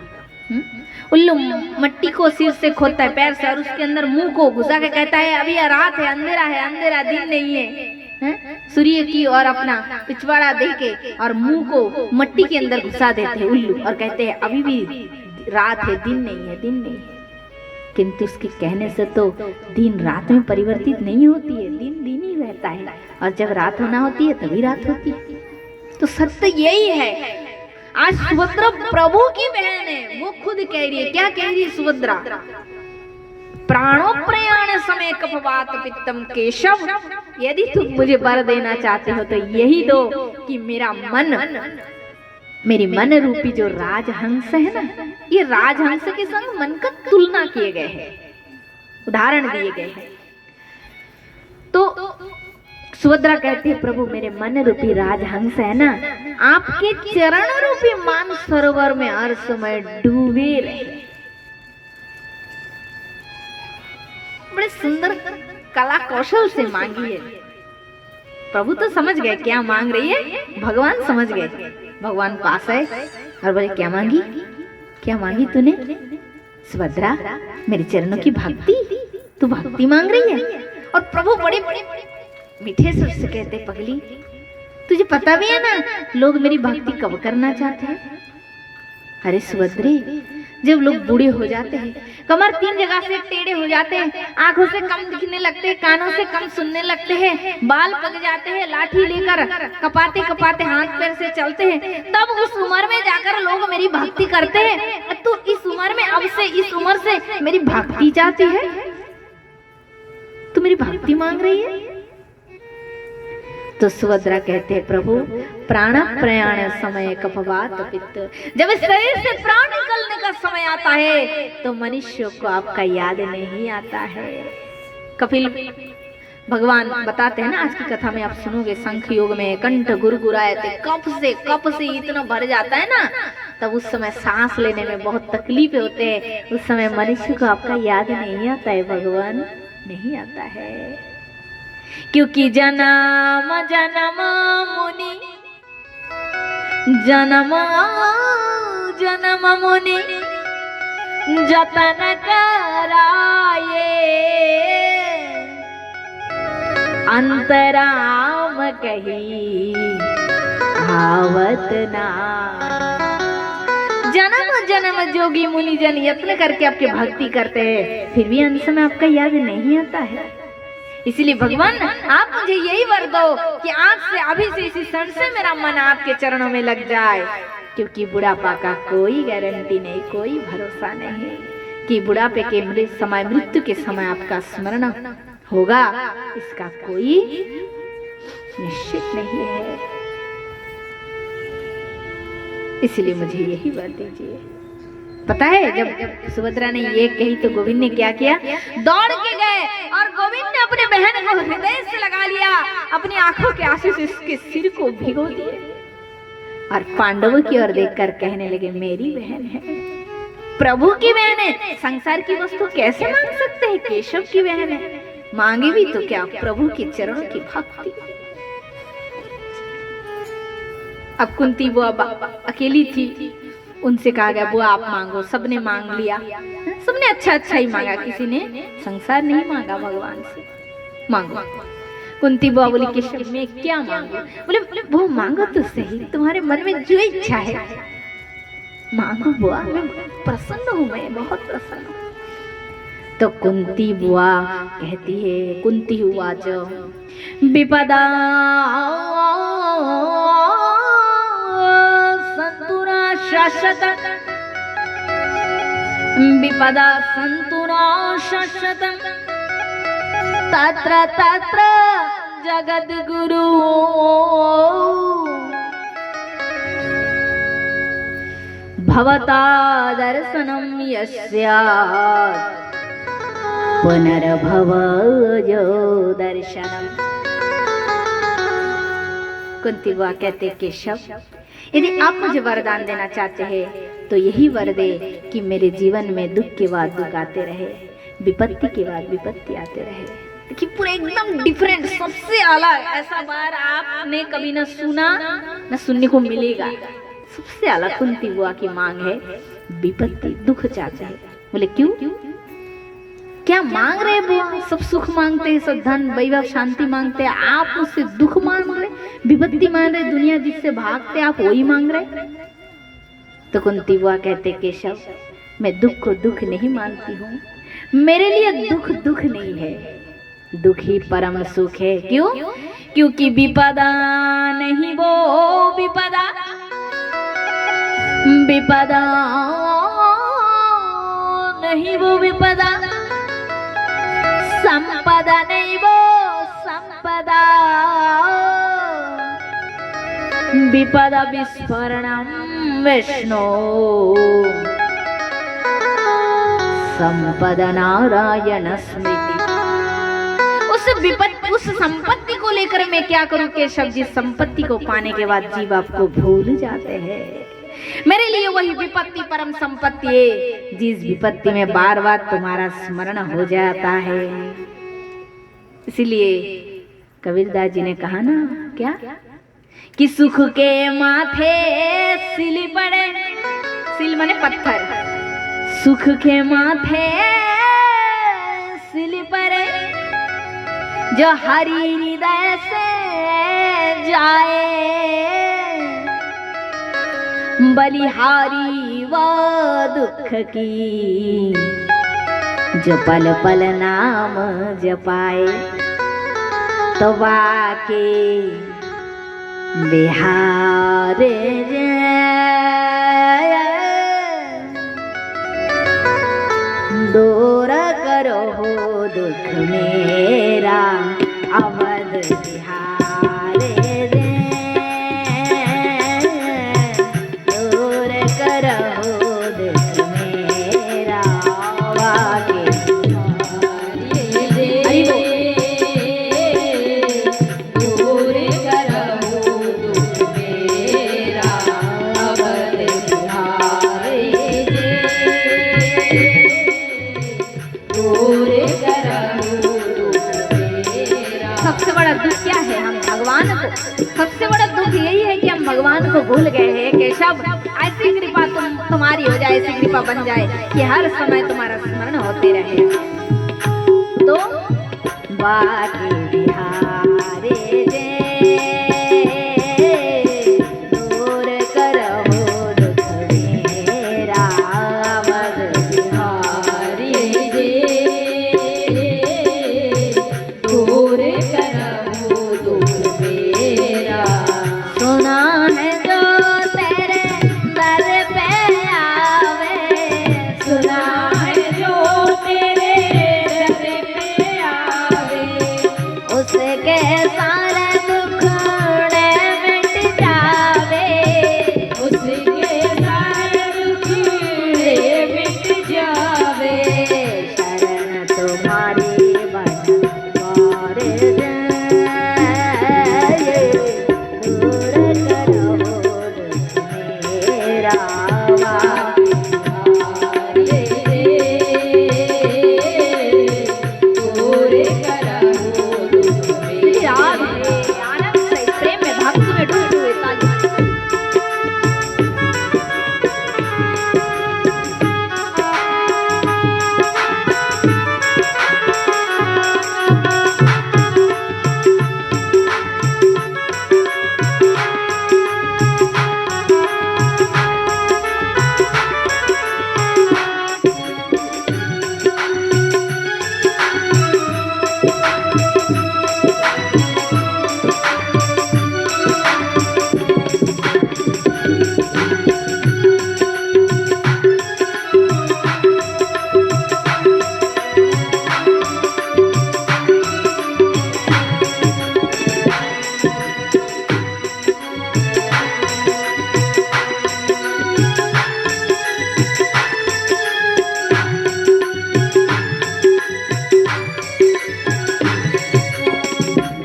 Speaker 1: उल्लू मट्टी को सिर से खोदता है पैर से और उसके अंदर मुंह को घुसा के कहता है अभी रात है, अंधेरा दिन नहीं है। सूर्य की और अपना पिछवाड़ा देके और मुंह को मट्टी के अंदर घुसा देते हैं उल्लू और कहते हैं अभी भी रात है, दिन नहीं है। किंतु उसके कहने से तो दिन रात में परिवर्तित नहीं होती है, दिन ही रहता है और जब रात होना होती है तभी रात होती है। तो सत्य यही है। आज सुभद्रा प्रभु की बहन है, वो खुद कह रही है, क्या कह रही है सुभद्रा? प्राणो प्रयाण समय कफवात पित्तम केशव, यदि तुम मुझे वर देना चाहते हो तो यही दो कि मेरी मन रूपी जो राजहंस है ना, ये राजहंस के संग मन का तुलना किए गए हैं, उदाहरण दिए गए हैं। तो सुभद्रा कहती है प्रभु मेरे मन रूपी राजहंस है ना, आपके चरण रूपी मान सरोवर में हर समय डूबे रहे। बड़े सुंदर कला कौशल से मांगी है। प्रभु तो समझ गए क्या मांग रही है, भगवान समझ गए। भगवान पास है और बोले क्या मांगी तूने? सुभद्रा मेरे चरणों की भक्ति, तू भक्ति मांग रही है। और प्रभु बड़े मीठे सुर से कहते पगली तुझे पता भी है ना लोग मेरी भक्ति कब करना चाहते हैं? अरे सुभद्रे जब लोग बूढ़े हो जाते हैं, कमर 3 जगह से टेढ़े हो जाते हैं, आंखों से कम दिखने लगते हैं, कानों से कम सुनने लगते हैं, बाल पक जाते हैं, लाठी लेकर कपाते हाथ पैर से चलते हैं, तब उस उम्र में जाकर लोग मेरी भक्ति करते हैं। तो इस उम्र में इस उम्र से मेरी भक्ति चाहती है, तू मेरी भक्ति मांग रही है? तो सुभद्रा कहते हैं प्रभु प्राण प्रयाण समय कफवात पित्त, जब इस शरीर से प्राण निकलने का समय आता है तो मनुष्य को आपका याद नहीं आता है। कपिल भगवान बताते हैं ना, आज की कथा में आप सुनोगे, शंख योग में कंठ गुरगुराए थे, कफ से इतना भर जाता है ना, तब उस समय सांस लेने में बहुत तकलीफ होते हैं। उस समय मनुष्य को आपका याद नहीं आता है, भगवान नहीं आता है। क्योंकि जन्म मुनि जन्म मुनि जतन कराये, अंतराम कही आवत ना। जन्म जोगी मुनि जन यत्न करके आपके भक्ति करते हैं, फिर भी अंत में आपका याद नहीं आता है। इसलिए भगवान आप मुझे यही वर दो कि आज से अभी से इसी क्षण से मेरा मन आपके चरणों में लग जाए। क्योंकि बुढ़ापा का कोई गारंटी नहीं, कोई भरोसा नहीं कि बुढ़ापे के समय, मृत्यु के समय आपका स्मरण होगा, इसका कोई निश्चित नहीं है। इसलिए मुझे यही वर दीजिए। पता है जब सुभद्रा ने ये कही तो गोविंद ने क्या किया? दौड़ के गए और गोविंद ने अपने बहन को हृदय से लगा लिया, अपनी आंखों के आंसू से उसके सिर को भिगो दिए और पांडवों की ओर देखकर कहने लगे मेरी बहन है, प्रभु की बहन है, संसार की वस्तु कैसे मांग सकते हैं? केशव की बहन है, मांगे भी तो क्या? प्रभु के चरणों की भक्ति। अब कुंती वो अकेली थी, उनसे कहा गया बुआ आप मांगो। सबने मांग लिया, सबने अच्छा ही मांगा, किसी ने संसार नहीं मांगा, भगवान से मांगो। कुंती बुआ बोली केशव में क्या मांगो? बोले वो मांगो तो सही, तुम्हारे मन में जो इच्छा है मांगो बुआ, मैं प्रसन्न हूँ, मैं बहुत प्रसन्न हूँ।
Speaker 2: तो कुंती बुआ कहती है, कुंती उवाच विपदा संतुना शाश्वत, विपदा संतुना शाश्वत, तत्र तत्र जगद्गुरु भवता दर्शनं यस्यात् पुनर्भवयो दर्शनम। कुंती बुआ कहते केशव, यदि आप मुझे वरदान देना चाहते हैं तो यही वर दे कि मेरे जीवन में दुख के बाद दुख आते रहे, विपत्ति के बाद विपत्ति आते रहे। कि पूरा एकदम डिफरेंट, सबसे अलग, ऐसा बार आपने कभी न सुना न सुनने को मिलेगा। सबसे अलग कुंती बुआ की मांग है, विपत्ति, दुख चाहते हैं। बोले क्यों? क्या मांग रहे बुआ? सब सुख मांगते हैं, सब धन वैभव शांति मांगते हैं, आप उससे दुख मांग रहे, विपत्ति मांग रहे, दुनिया जिससे भागते आप वही मांग रहे। तो कुंती बुआ कहते केशव, मैं दुख को दुख नहीं मानती हूँ, मेरे लिए दुख दुख नहीं है, दुख ही परम सुख है। क्यों? क्योंकि विपदा नहीं वो विपदा, विपदा नहीं वो विपदा, संपदा नहीं वो संपदा, विपदा विस्फोरणम विष्णु, संपदा नारायण स्मृति। उस संपत्ति को लेकर मैं क्या करूं केशव जी? संपत्ति को पाने के बाद जीव आपको भूल जाते हैं। मेरे लिए वही विपत्ति परम संपत्ति है, जिस विपत्ति में बार बार तुम्हारा स्मरण हो जाता है। इसीलिए कबीरदास जी ने कहा ना, क्या कि सुख के माथे सिल पड़े, सिल माने पत्थर, सुख के माथे सिल पड़े, जो हरि हृदय से जाए, बलिहारी व दुख की, जो पल पल नाम जपाए, तो वाके बिहार दूर करो हो दुख मेरा, अवध बिहार दूर करो दुख मेरा, वाके दूर करो दुख मेरा, अवध बिहार सबसे बड़ा दुख क्या है? हम भगवान को, सबसे बड़ा दुख यही है कि हम भगवान को भूल गए हैं। केशव, ऐसी कृपा तुम्हारी हो जाए, ऐसी कृपा बन जाए कि हर समय तुम्हारा स्मरण होते रहे। तो बाकी बिहारे जे दूर करहो दुख मेरा, अवध बिहारी जे दूर करहो दुख मेरा। सुना है जो तेरे दर पे आवे, सुना है जो तेरे दर पे आवे, उसके सारे दुख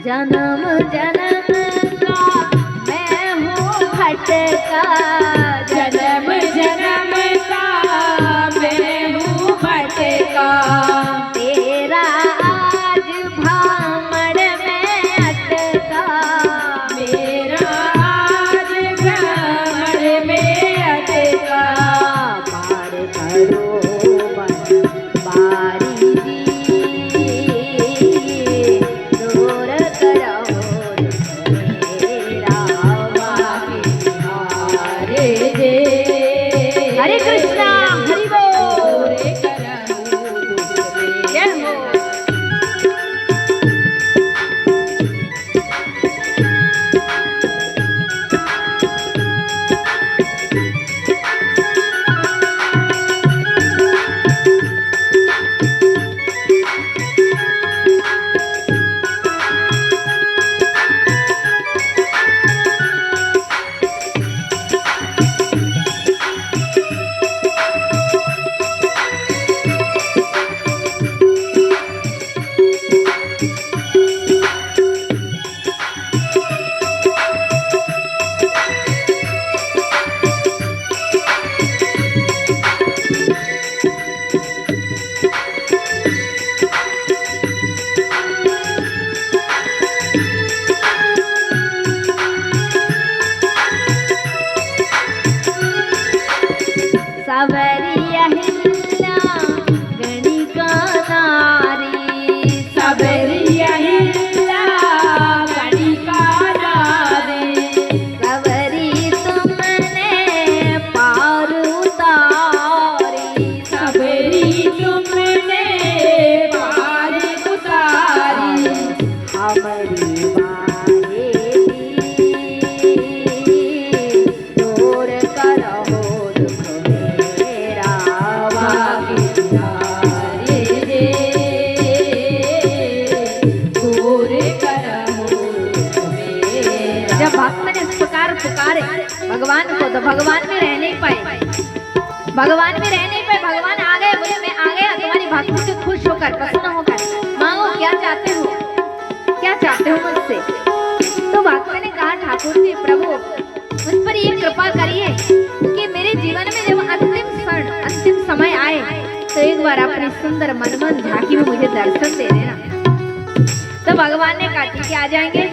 Speaker 2: जन्म जन्म का मैं हूँ भटका,
Speaker 1: जन्म जन्म का मैं हूँ भटका,
Speaker 2: तेरा आज भामड़ में अटका,
Speaker 1: मेरा आज भ्रमर में अटका,
Speaker 2: पार करो बारी जी, दूर करो मेरा
Speaker 1: हरे जे
Speaker 2: हरे कृष्णा हरि बोल।
Speaker 1: रे करहु
Speaker 2: जय हो। सवरिया हिल्ला गणिका नारी,
Speaker 1: सबरिया हिल्ला गणिका नारी,
Speaker 2: सवरी तुमने पार उतारी,
Speaker 1: सबरी तुमने पार उतारी,
Speaker 2: हमारी बाहेली दूर करो दुख मेरा,
Speaker 1: हरे जे दूर करहु मेरा।
Speaker 2: जब भक्त ने इस प्रकार पुकारे भगवान को तो भगवान में रह नहीं पाए, भगवान में रह नहीं पाए। भगवान आ गए, बोले मैं आ गया तुम्हारी भक्ति से खुश होकर प्रसन्न होकर, मांगो क्या चाहते हो, क्या चाहते हो मुझसे। तो भक्त ने कहा ठाकुर जी प्रभु मुझ पर ये कृपा करिए कि मेरे जीवन में जब अंतिम क्षण अंतिम समय आए तो एक बार अपनी सुंदर मनमोहन झांकी में मुझे दर्शन दे देना। तो भगवान ने कहा ठीक है आ जाएंगे,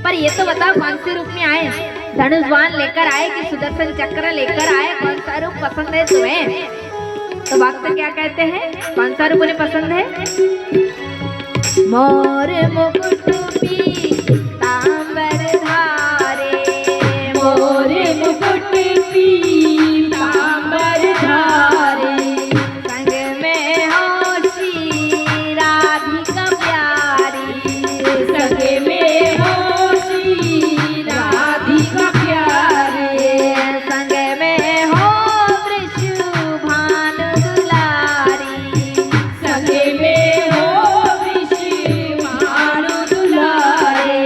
Speaker 2: पर ये तो बताओ कौन से रूप में आए, धनुष लेकर आए कि सुदर्शन चक्र लेकर आए, कौन सा रूप पसंद है तुम्हें। तो भक्त क्या कहते हैं, कौन सा रूप उन्हें पसंद है। मोर मुकुट पीतांबर धारे,
Speaker 1: मोर मुकुट पीतांबर धारे,
Speaker 2: संग में हो श्री राधिका प्यारी,
Speaker 1: संग में हो श्री राधिका प्यारे,
Speaker 2: संग में हो वृषभानु दुलारी,
Speaker 1: संग में हो वृषभानु दुलारे,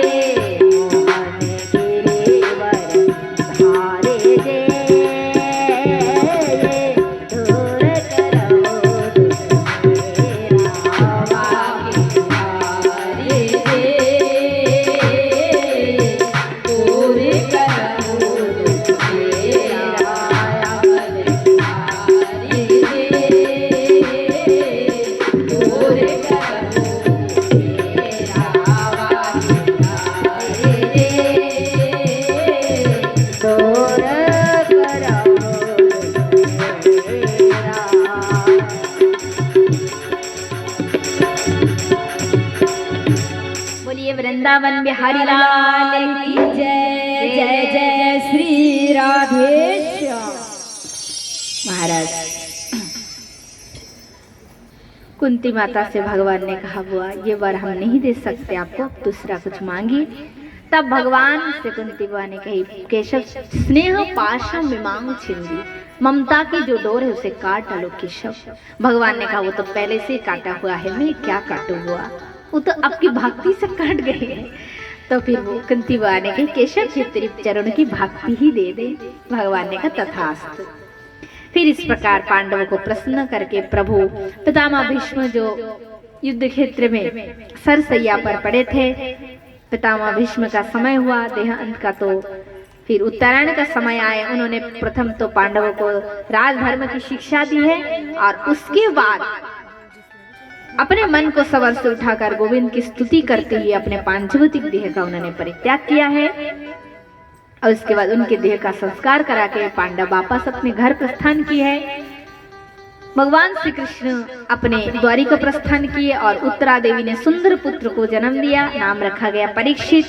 Speaker 2: वृंदावन बिहारी लाल की
Speaker 1: जय जय जय श्री राधेश्याम।
Speaker 2: महाराज कुंती माता से भगवान ने कहा बुआ ये बार हम नहीं दे सकते आपको, आप दूसरा कुछ मांगिए। तब भगवान से कुंती बुआ ने कही केशव स्नेह पाशम विमांग छिंदी, ममता की जो डोर है उसे काट डालो केशव। भगवान ने कहा वो तो पहले से काटा हुआ है, मैं क्या काटूं बुआ, वो तो आपकी भक्ति से कट गई है। तो फिर वो कुंती बुआ ने कही केशव जी तेरी चरणों की भक्ति ही दे दे। भगवान ने कहा तथास्तु। फिर इस प्रकार पांडवों को प्रसन्न करके प्रभु पितामह भीष्म जो युद्ध क्षेत्र में सरसैया पर पड़े थे, पितामह भीष्म का समय हुआ देहांत का, तो फिर उत्तरायण का समय आए। उन्होंने प्रथम तो पांडवों को राजधर्म की शिक्षा दी है और उसके बाद अपने मन को सवर से उठाकर गोविंद की स्तुति करते हुए अपने पांचभौतिक देह का उन्होंने परित्याग किया है। और उसके बाद उनके देह का संस्कार करा के पांडव वापस अपने घर प्रस्थान किए है। भगवान श्री कृष्ण अपने द्वारिका प्रस्थान किए और उत्तरा देवी ने सुंदर पुत्र को जन्म दिया, नाम रखा गया परीक्षित।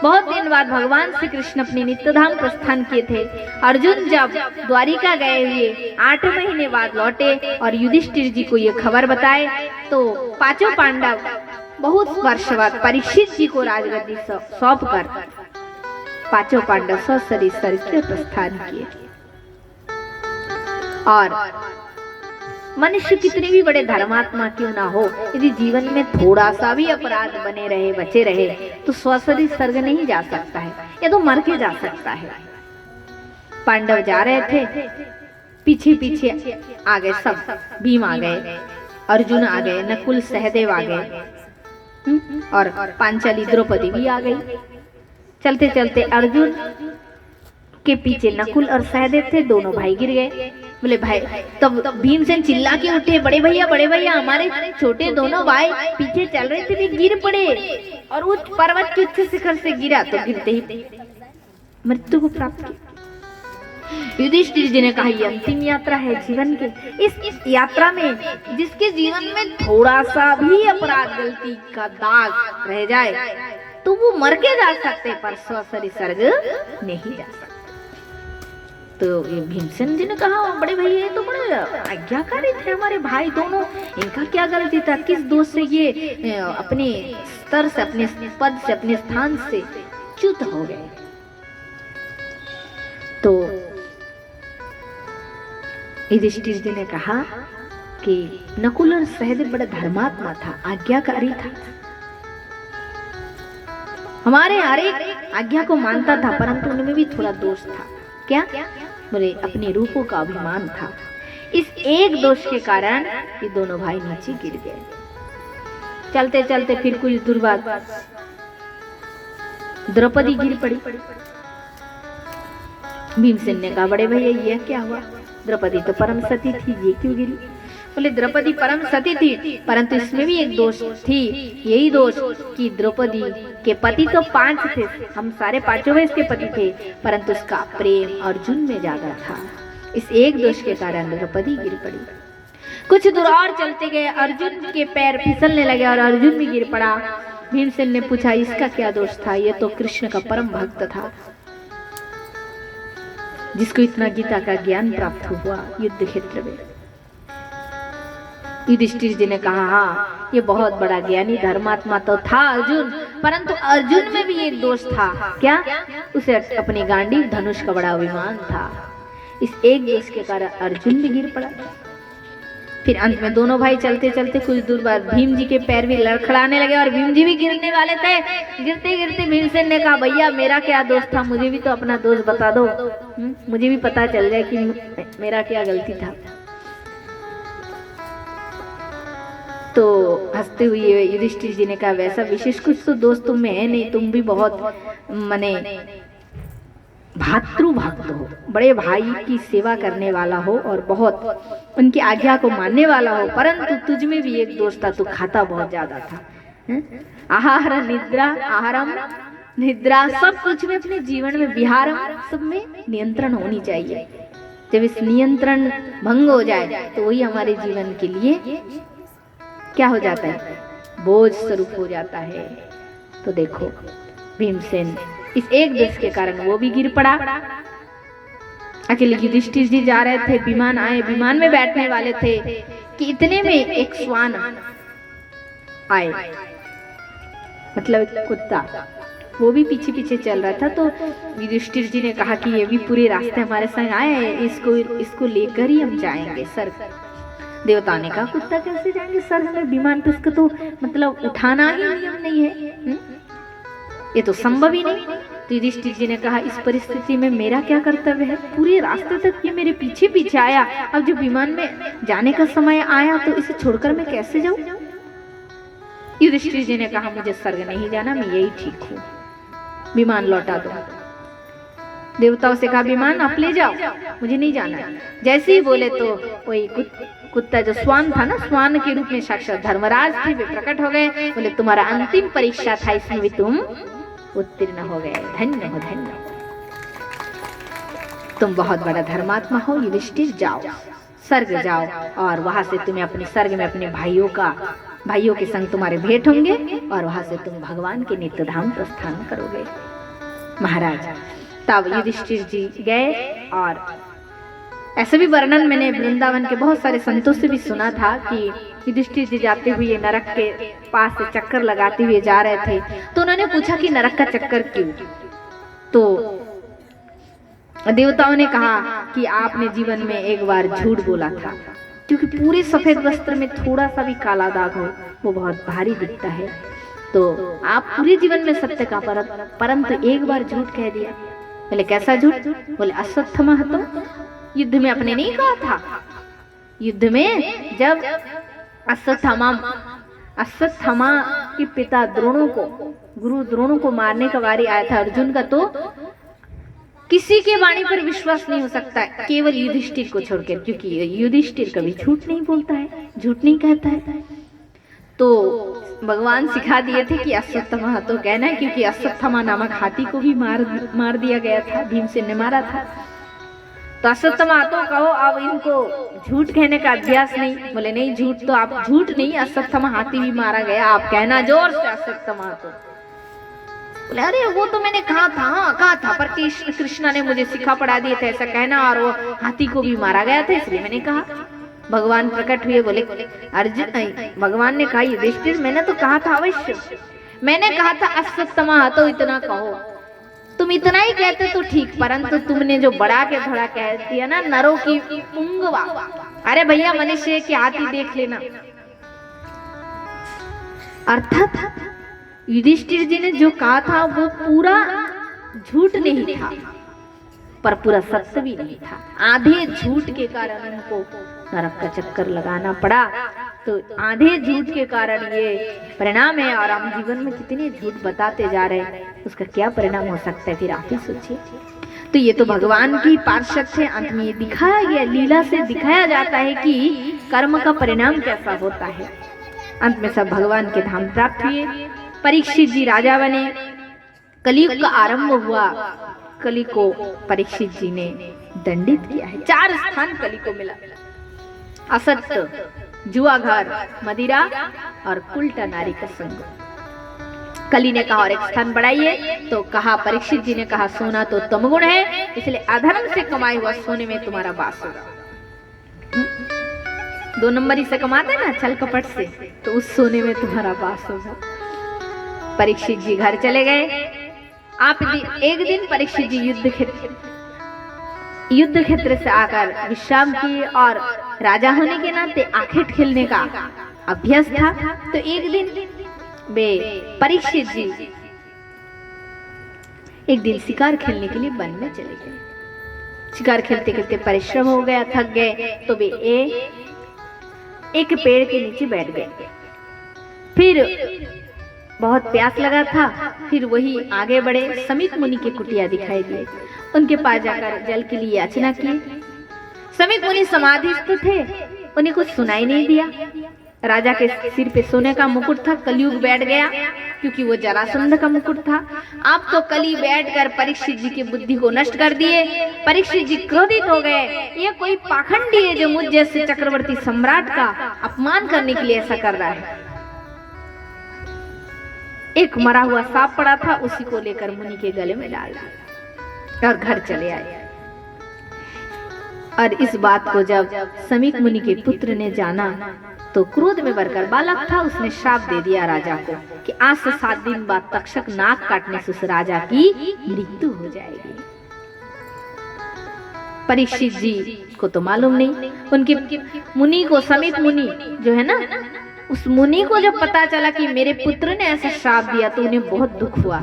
Speaker 2: बहुत दिन बाद भगवान श्री कृष्ण अपने नित्यधाम प्रस्थान किए थे। अर्जुन जब द्वारिका गए हुए 8 महीने बाद लौटे और युधिष्ठिर जी को ये खबर बताए, तो पांचों पांडव बहुत वर्ष बाद परीक्षित जी को राजगद्दी सौंप कर पांचों पांडव ससरी स्वर्ग के प्रस्थान किए। और मनुष्य कितने भी बड़े धर्मात्मा क्यों ना हो, यदि जीवन में थोड़ा सा भी अपराध बने रहे, बचे रहे, तो स्वशरी स्वर्ग नहीं जा सकता है, या तो मर के जा सकता है। पांडव जा रहे थे, पीछे पीछे आ गए सब, भीम आ गए, अर्जुन आ गए, नकुल सहदेव आ गए और पांचाली द्रौपदी भी आ गई। चलते चलते अर्जुन के पीछे नकुल और सहदेव थे, दोनों भाई गिर गए। बोले भाई, तब भीमसेन चिल्ला के उठे, बड़े भैया हमारे छोटे दोनों भाई पीछे चल रहे थे, भी गिर पड़े और उच्च पर्वत के उच्च शिखर से गिरा, तो गिरते ही मृत्यु को प्राप्त किया। युधिष्ठिर जी ने कहा, ये अंतिम यात्रा है जीवन के, इस यात्रा में जिसके जीवन में थोड़ा सा भी अपराध गलती का दाग रह जाए, तो वो मर के जा सकते, पर स्वशरी स्वर्ग नहीं जा सकते। तो ये भीमसेन जी ने कहा, बड़े भैया ये तो बड़े आज्ञाकारी थे हमारे भाई दोनों, इनका क्या गलती था, किस दोष से ये अपने स्तर से, अपने पद से, अपने स्थान से च्युत हो गए। तो युधिष्ठिर जी ने कहा कि नकुल और सहदेव बड़ा धर्मात्मा था, आज्ञाकारी था, हमारे हर एक आज्ञा को मानता था, परंतु उनमें भी थोड़ा दोष था। क्या? बोले अपने रूपों का अभिमान था। इस एक दोष के कारण ये दोनों भाई नीचे गिर गए। चलते चलते फिर कुछ दूर बाद द्रौपदी गिर पड़ी। भीमसेन ने कहा, बड़े भैया ये क्या हुआ? द्रौपदी तो परम सती थी, ये क्यों गिरी? बोले द्रौपदी परम सती थी, परंतु इसमें भी एक दोष थी, यही दोष कि द्रौपदी के पति तो 5 थे, हम सारे पांचों में इसके पति थे, परंतु इसका प्रेम अर्जुन में ज्यादा था। इस एक दोष के कारण द्रौपदी गिर पड़ी। कुछ दूर और चलते गए, अर्जुन के पैर फिसलने लगे और अर्जुन भी गिर पड़ा। भीमसेन ने पूछा, इसका क्या दोष था? ये तो कृष्ण का परम भक्त था, जिसको इतना गीता का ज्ञान प्राप्त हुआ युद्ध क्षेत्र में। युधिष्ठिर जी ने कहा, हाँ ये बहुत बड़ा ज्ञानी धर्मात्मा तो था अर्जुन, परंतु अर्जुन में भी एक दोष था। क्या? उसे अपनी गांडी धनुष का बड़ा अभिमान था। इस एक दोष के कारण अर्जुन भी गिर पड़ा। फिर अंत में दोनों भाई चलते चलते कुछ दूर बाद भीम जी के पैर भी लड़खड़ाने लगे और भीम जी भी गिरने वाले थे। गिरते गिरते भीमसेन ने कहा, भैया मेरा क्या दोष था, मुझे भी तो अपना दोष बता दो, मुझे भी पता चल जाए कि मेरा क्या गलती था। तो हंसते हुए युधिष्ठिर जी ने कहा, वैसा विशेष कुछ तो दोस्त तुम में है नहीं, तुम भी बहुत मने भातृभक्त हो, बड़े भाई की सेवा करने वाला हो और बहुत उनकी आज्ञा को मानने वाला हो, परंतु तुझ में भी एक दोष था, तू खाता बहुत ज्यादा था। आहार निद्रा, आहारम निद्रा, सब कुछ में अपने जीवन में विहारम, सब में नियंत्रण होनी चाहिए। जब इस नियंत्रण भंग हो जाए तो वही हमारे जीवन के लिए क्या हो जाता है? बोझ स्वरूप हो जाता है। तो देखो भीमसेन इस एक दोष के कारण वो भी गिर पड़ा। अकेले युधिष्ठिर जी जा रहे थे, विमान आए, विमान में बैठने वाले थे कि इतने में एक श्वान आए, मतलब एक कुत्ता, वो भी पीछे पीछे चल रहा था। तो युधिष्ठिर जी ने कहा कि ये भी पूरे रास्ते हमारे संग आए हैं, इसको लेकर ही हम जाएंगे सर। देवता ने कहा, कुत्ता कैसे जाएंगे सर, हमें विमान पे इसको तो मतलब उठाना ही नियम नहीं है, ये तो संभव ही नहीं। तो युधिष्ठिर जी ने कहा, इस परिस्थिति में मेरा क्या कर्तव्य है? पूरे रास्ते तक ये मेरे पीछे पीछे आया, अब जब विमान में जाने का समय आया तो इसे छोड़कर मैं कैसे जाऊं? युधिष्ठिर जी ने कहा मुझे स्वर्ग नहीं जाना, मैं यही ठीक हूँ, विमान लौटा दो। देवताओं से कहा विमान आप ले जाओ, मुझे नहीं जाना। जैसे ही बोले तो वही कुत्ता जो स्वान था ना, स्वान के रूप में साक्षात धर्मराज थे, वे प्रकट हो गए। बोले तुम्हारा अंतिम परीक्षा था, इसमें भी तुम उत्तीर्ण हो गए, धन्य हो, धन्य हो, तुम बहुत बड़ा धर्मात्मा हो। युधिष्ठिर जाओ, स्वर्ग जाओ, और वहां से तुम्हें अपने स्वर्ग में अपने भाइयों के संग तुम्हारे भेंट होंगे, और वहां से तुम भगवान के नित्य धाम प्रस्थान करोगे। महाराज तब युधिष्ठिर जी गए, और ऐसे भी वर्णन मैंने वृंदावन के बहुत सारे संतों से भी सुना था कि युधिष्ठिर जी जाते हुए नरक के पास से चक्कर लगाते हुए जा रहे थे, तो उन्होंने पूछा कि नरक का चक्कर क्यों? तो देवताओं ने कहा कि आपने जीवन में एक बार झूठ बोला था, क्योंकि पूरे सफेद वस्त्र में थोड़ा सा भी काला दाग हो वो बहुत भारी दिखता है, तो आप पूरे जीवन में सत्य का परंतु एक बार झूठ कह दिया। बोले कैसा झूठ? बोले अश्वत्थामा तो युद्ध में आपने नहीं कहा था, युद्ध में जब अश्वत्थामा के पिता गुरु द्रोणों को मारने का वारी आया था अर्जुन का, तो किसी के वाणी पर विश्वास नहीं हो सकता है केवल युधिष्ठिर को छोड़कर, क्योंकि युधिष्ठिर कभी झूठ नहीं बोलता है, झूठ नहीं कहता है। तो भगवान सिखा दिए थे कि अश्वत्थामा तो कहना है, क्योंकि अश्वत्थामा नामक हाथी को भी मार दिया गया था, भीमसेन ने मारा था। तो अश्वत्थामा तो कहो, अब इनको झूठ कहने का अभ्यास नहीं। बोले नहीं, झूठ तो आप झूठ नहीं, अश्वत्थामा हाथी भी मारा गया, आप कहना जोर से अश्वत्थामा तो। बोले अरे वो तो मैंने कहा था, पर कृष्णा ने मुझे सिखा पढ़ा दिए थे ऐसा कहना, और वो हाथी को भी मारा गया था इसलिए मैंने कहा। भगवान प्रकट हुए, बोले अर्जुन, भगवान ने कहा युधिष्ठिर मैंने तो कहा था, अवश्य मैंने कहा था अश्वत्थामा तो इतना कहो, तुम इतना ही कहते तो ठीक, परंतु तुमने जो बढ़ा के थोड़ा कह दिया ना, नरों की पुंगवा, अरे भैया मनुष्य के हाथी देख लेना। अर्थात युधिष्ठिर जी ने जो कहा था वो पूरा झूठ नहीं था, पर पूरा सत्य भी नहीं था। आधे झूठ के कारण उनको नरक का चक्कर लगाना पड़ा, तो आधे झूठ के कारण ये परिणाम है। और हम जीवन में कितने झूठ बताते जा रहे हैं, उसका क्या परिणाम हो सकता है फिर आप ही सोचिए। तो ये तो भगवान की पार्षद थे, अंत में ये दिखाया गया, लीला से दिखाया जाता है कि कर्म का परिणाम कैसा होता है। अंत में सब भगवान के धाम प्राप्त हुए, परीक्षित जी राजा बने, कलयुग का आरंभ हुआ। कली को परीक्षित जी ने दंडित किया है। 4 स्थान कली को मिला, असत्य, जुआ घर, मदिरा और उल्टा नारी का संग। कली ने कहा और एक स्थान बढ़ाइए, तो कहा परीक्षित जी ने कहा सोना तो तमगुण है, इसलिए अधर्म से कमाई हुआ सोने में तुम्हारा वास होगा। 2 नंबरी से कमाते ना छल कपट से, तो उस सोने में तुम्हारा वास होगा। परीक्षित जी घर चले गए। एक दिन परीक्षित जी युद्ध क्षेत्र से आकर विश्राम किए, और राजा होने के नाते आखेट खेलने का अभ्यास था। तो एक दिन वे परीक्षित जी एक दिन शिकार खेलने के लिए वन में चले गए। शिकार खेलते खेलते परिश्रम हो गया, थक गए, तो वे एक पेड़ के नीचे बैठ गए। फिर बहुत प्यास लगा था, फिर वही आगे बढ़े, समीप मुनि की कुटिया दिखाई दी, उनके पास जाकर जल के लिए याचना की। समीप मुनि समाधिस्थ थे, उन्हें कुछ सुनाई नहीं दिया। राजा के सिर पे सोने का मुकुट था, कलयुग बैठ गया, क्योंकि वो जरासंध का मुकुट था। अब तो कली बैठकर परीक्षित जी की बुद्धि को नष्ट कर दिए। परीक्षित जी क्रोधित हो गए, ये कोई पाखंडी है जो मुझ जैसे चक्रवर्ती सम्राट का अपमान करने के लिए ऐसा कर रहा है। एक मरा हुआ सांप पड़ा था, उसी को लेकर मुनि के गले में डाल दिया और घर चले आए। और इस बात को जब समीप मुनि के पुत्र ने जाना, तो क्रोध में भरकर, बालक था, उसने श्राप दे दिया राजा को कि आज से 7 दिन बाद तक्षक नाक काटने से उस राजा की मृत्यु हो जाएगी। परीक्षित जी को तो मालूम नहीं, उनके मुनि को, समीप मुनि जो है ना, उस मुनि को जब पता चला कि मेरे पुत्र ने ऐसा श्राप दिया, तो उन्हें बहुत दुख हुआ,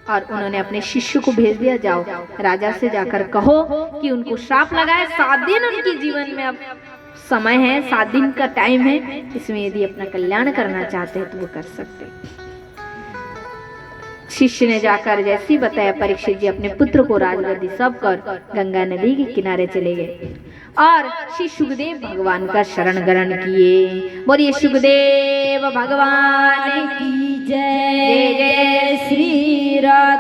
Speaker 2: और उन्होंने अपने शिष्य को भेज दिया, जाओ राजा से जाकर कहो कि उनको श्राप लगाए, 7 दिन उनके जीवन में अब
Speaker 1: समय है, 7 दिन का टाइम है, इसमें यदि अपना कल्याण करना चाहते हैं तो वो कर सकते हैं। शिष्य ने जाकर जैसे ही बताया, परीक्षित जी अपने पुत्र को राजगद्दी सब कर गंगा नदी के किनारे चले गए और श्री सुखदेव भगवान का शरण ग्रहण किए। बोलिए सुखदेव भगवान की जय। जय जय श्री राम।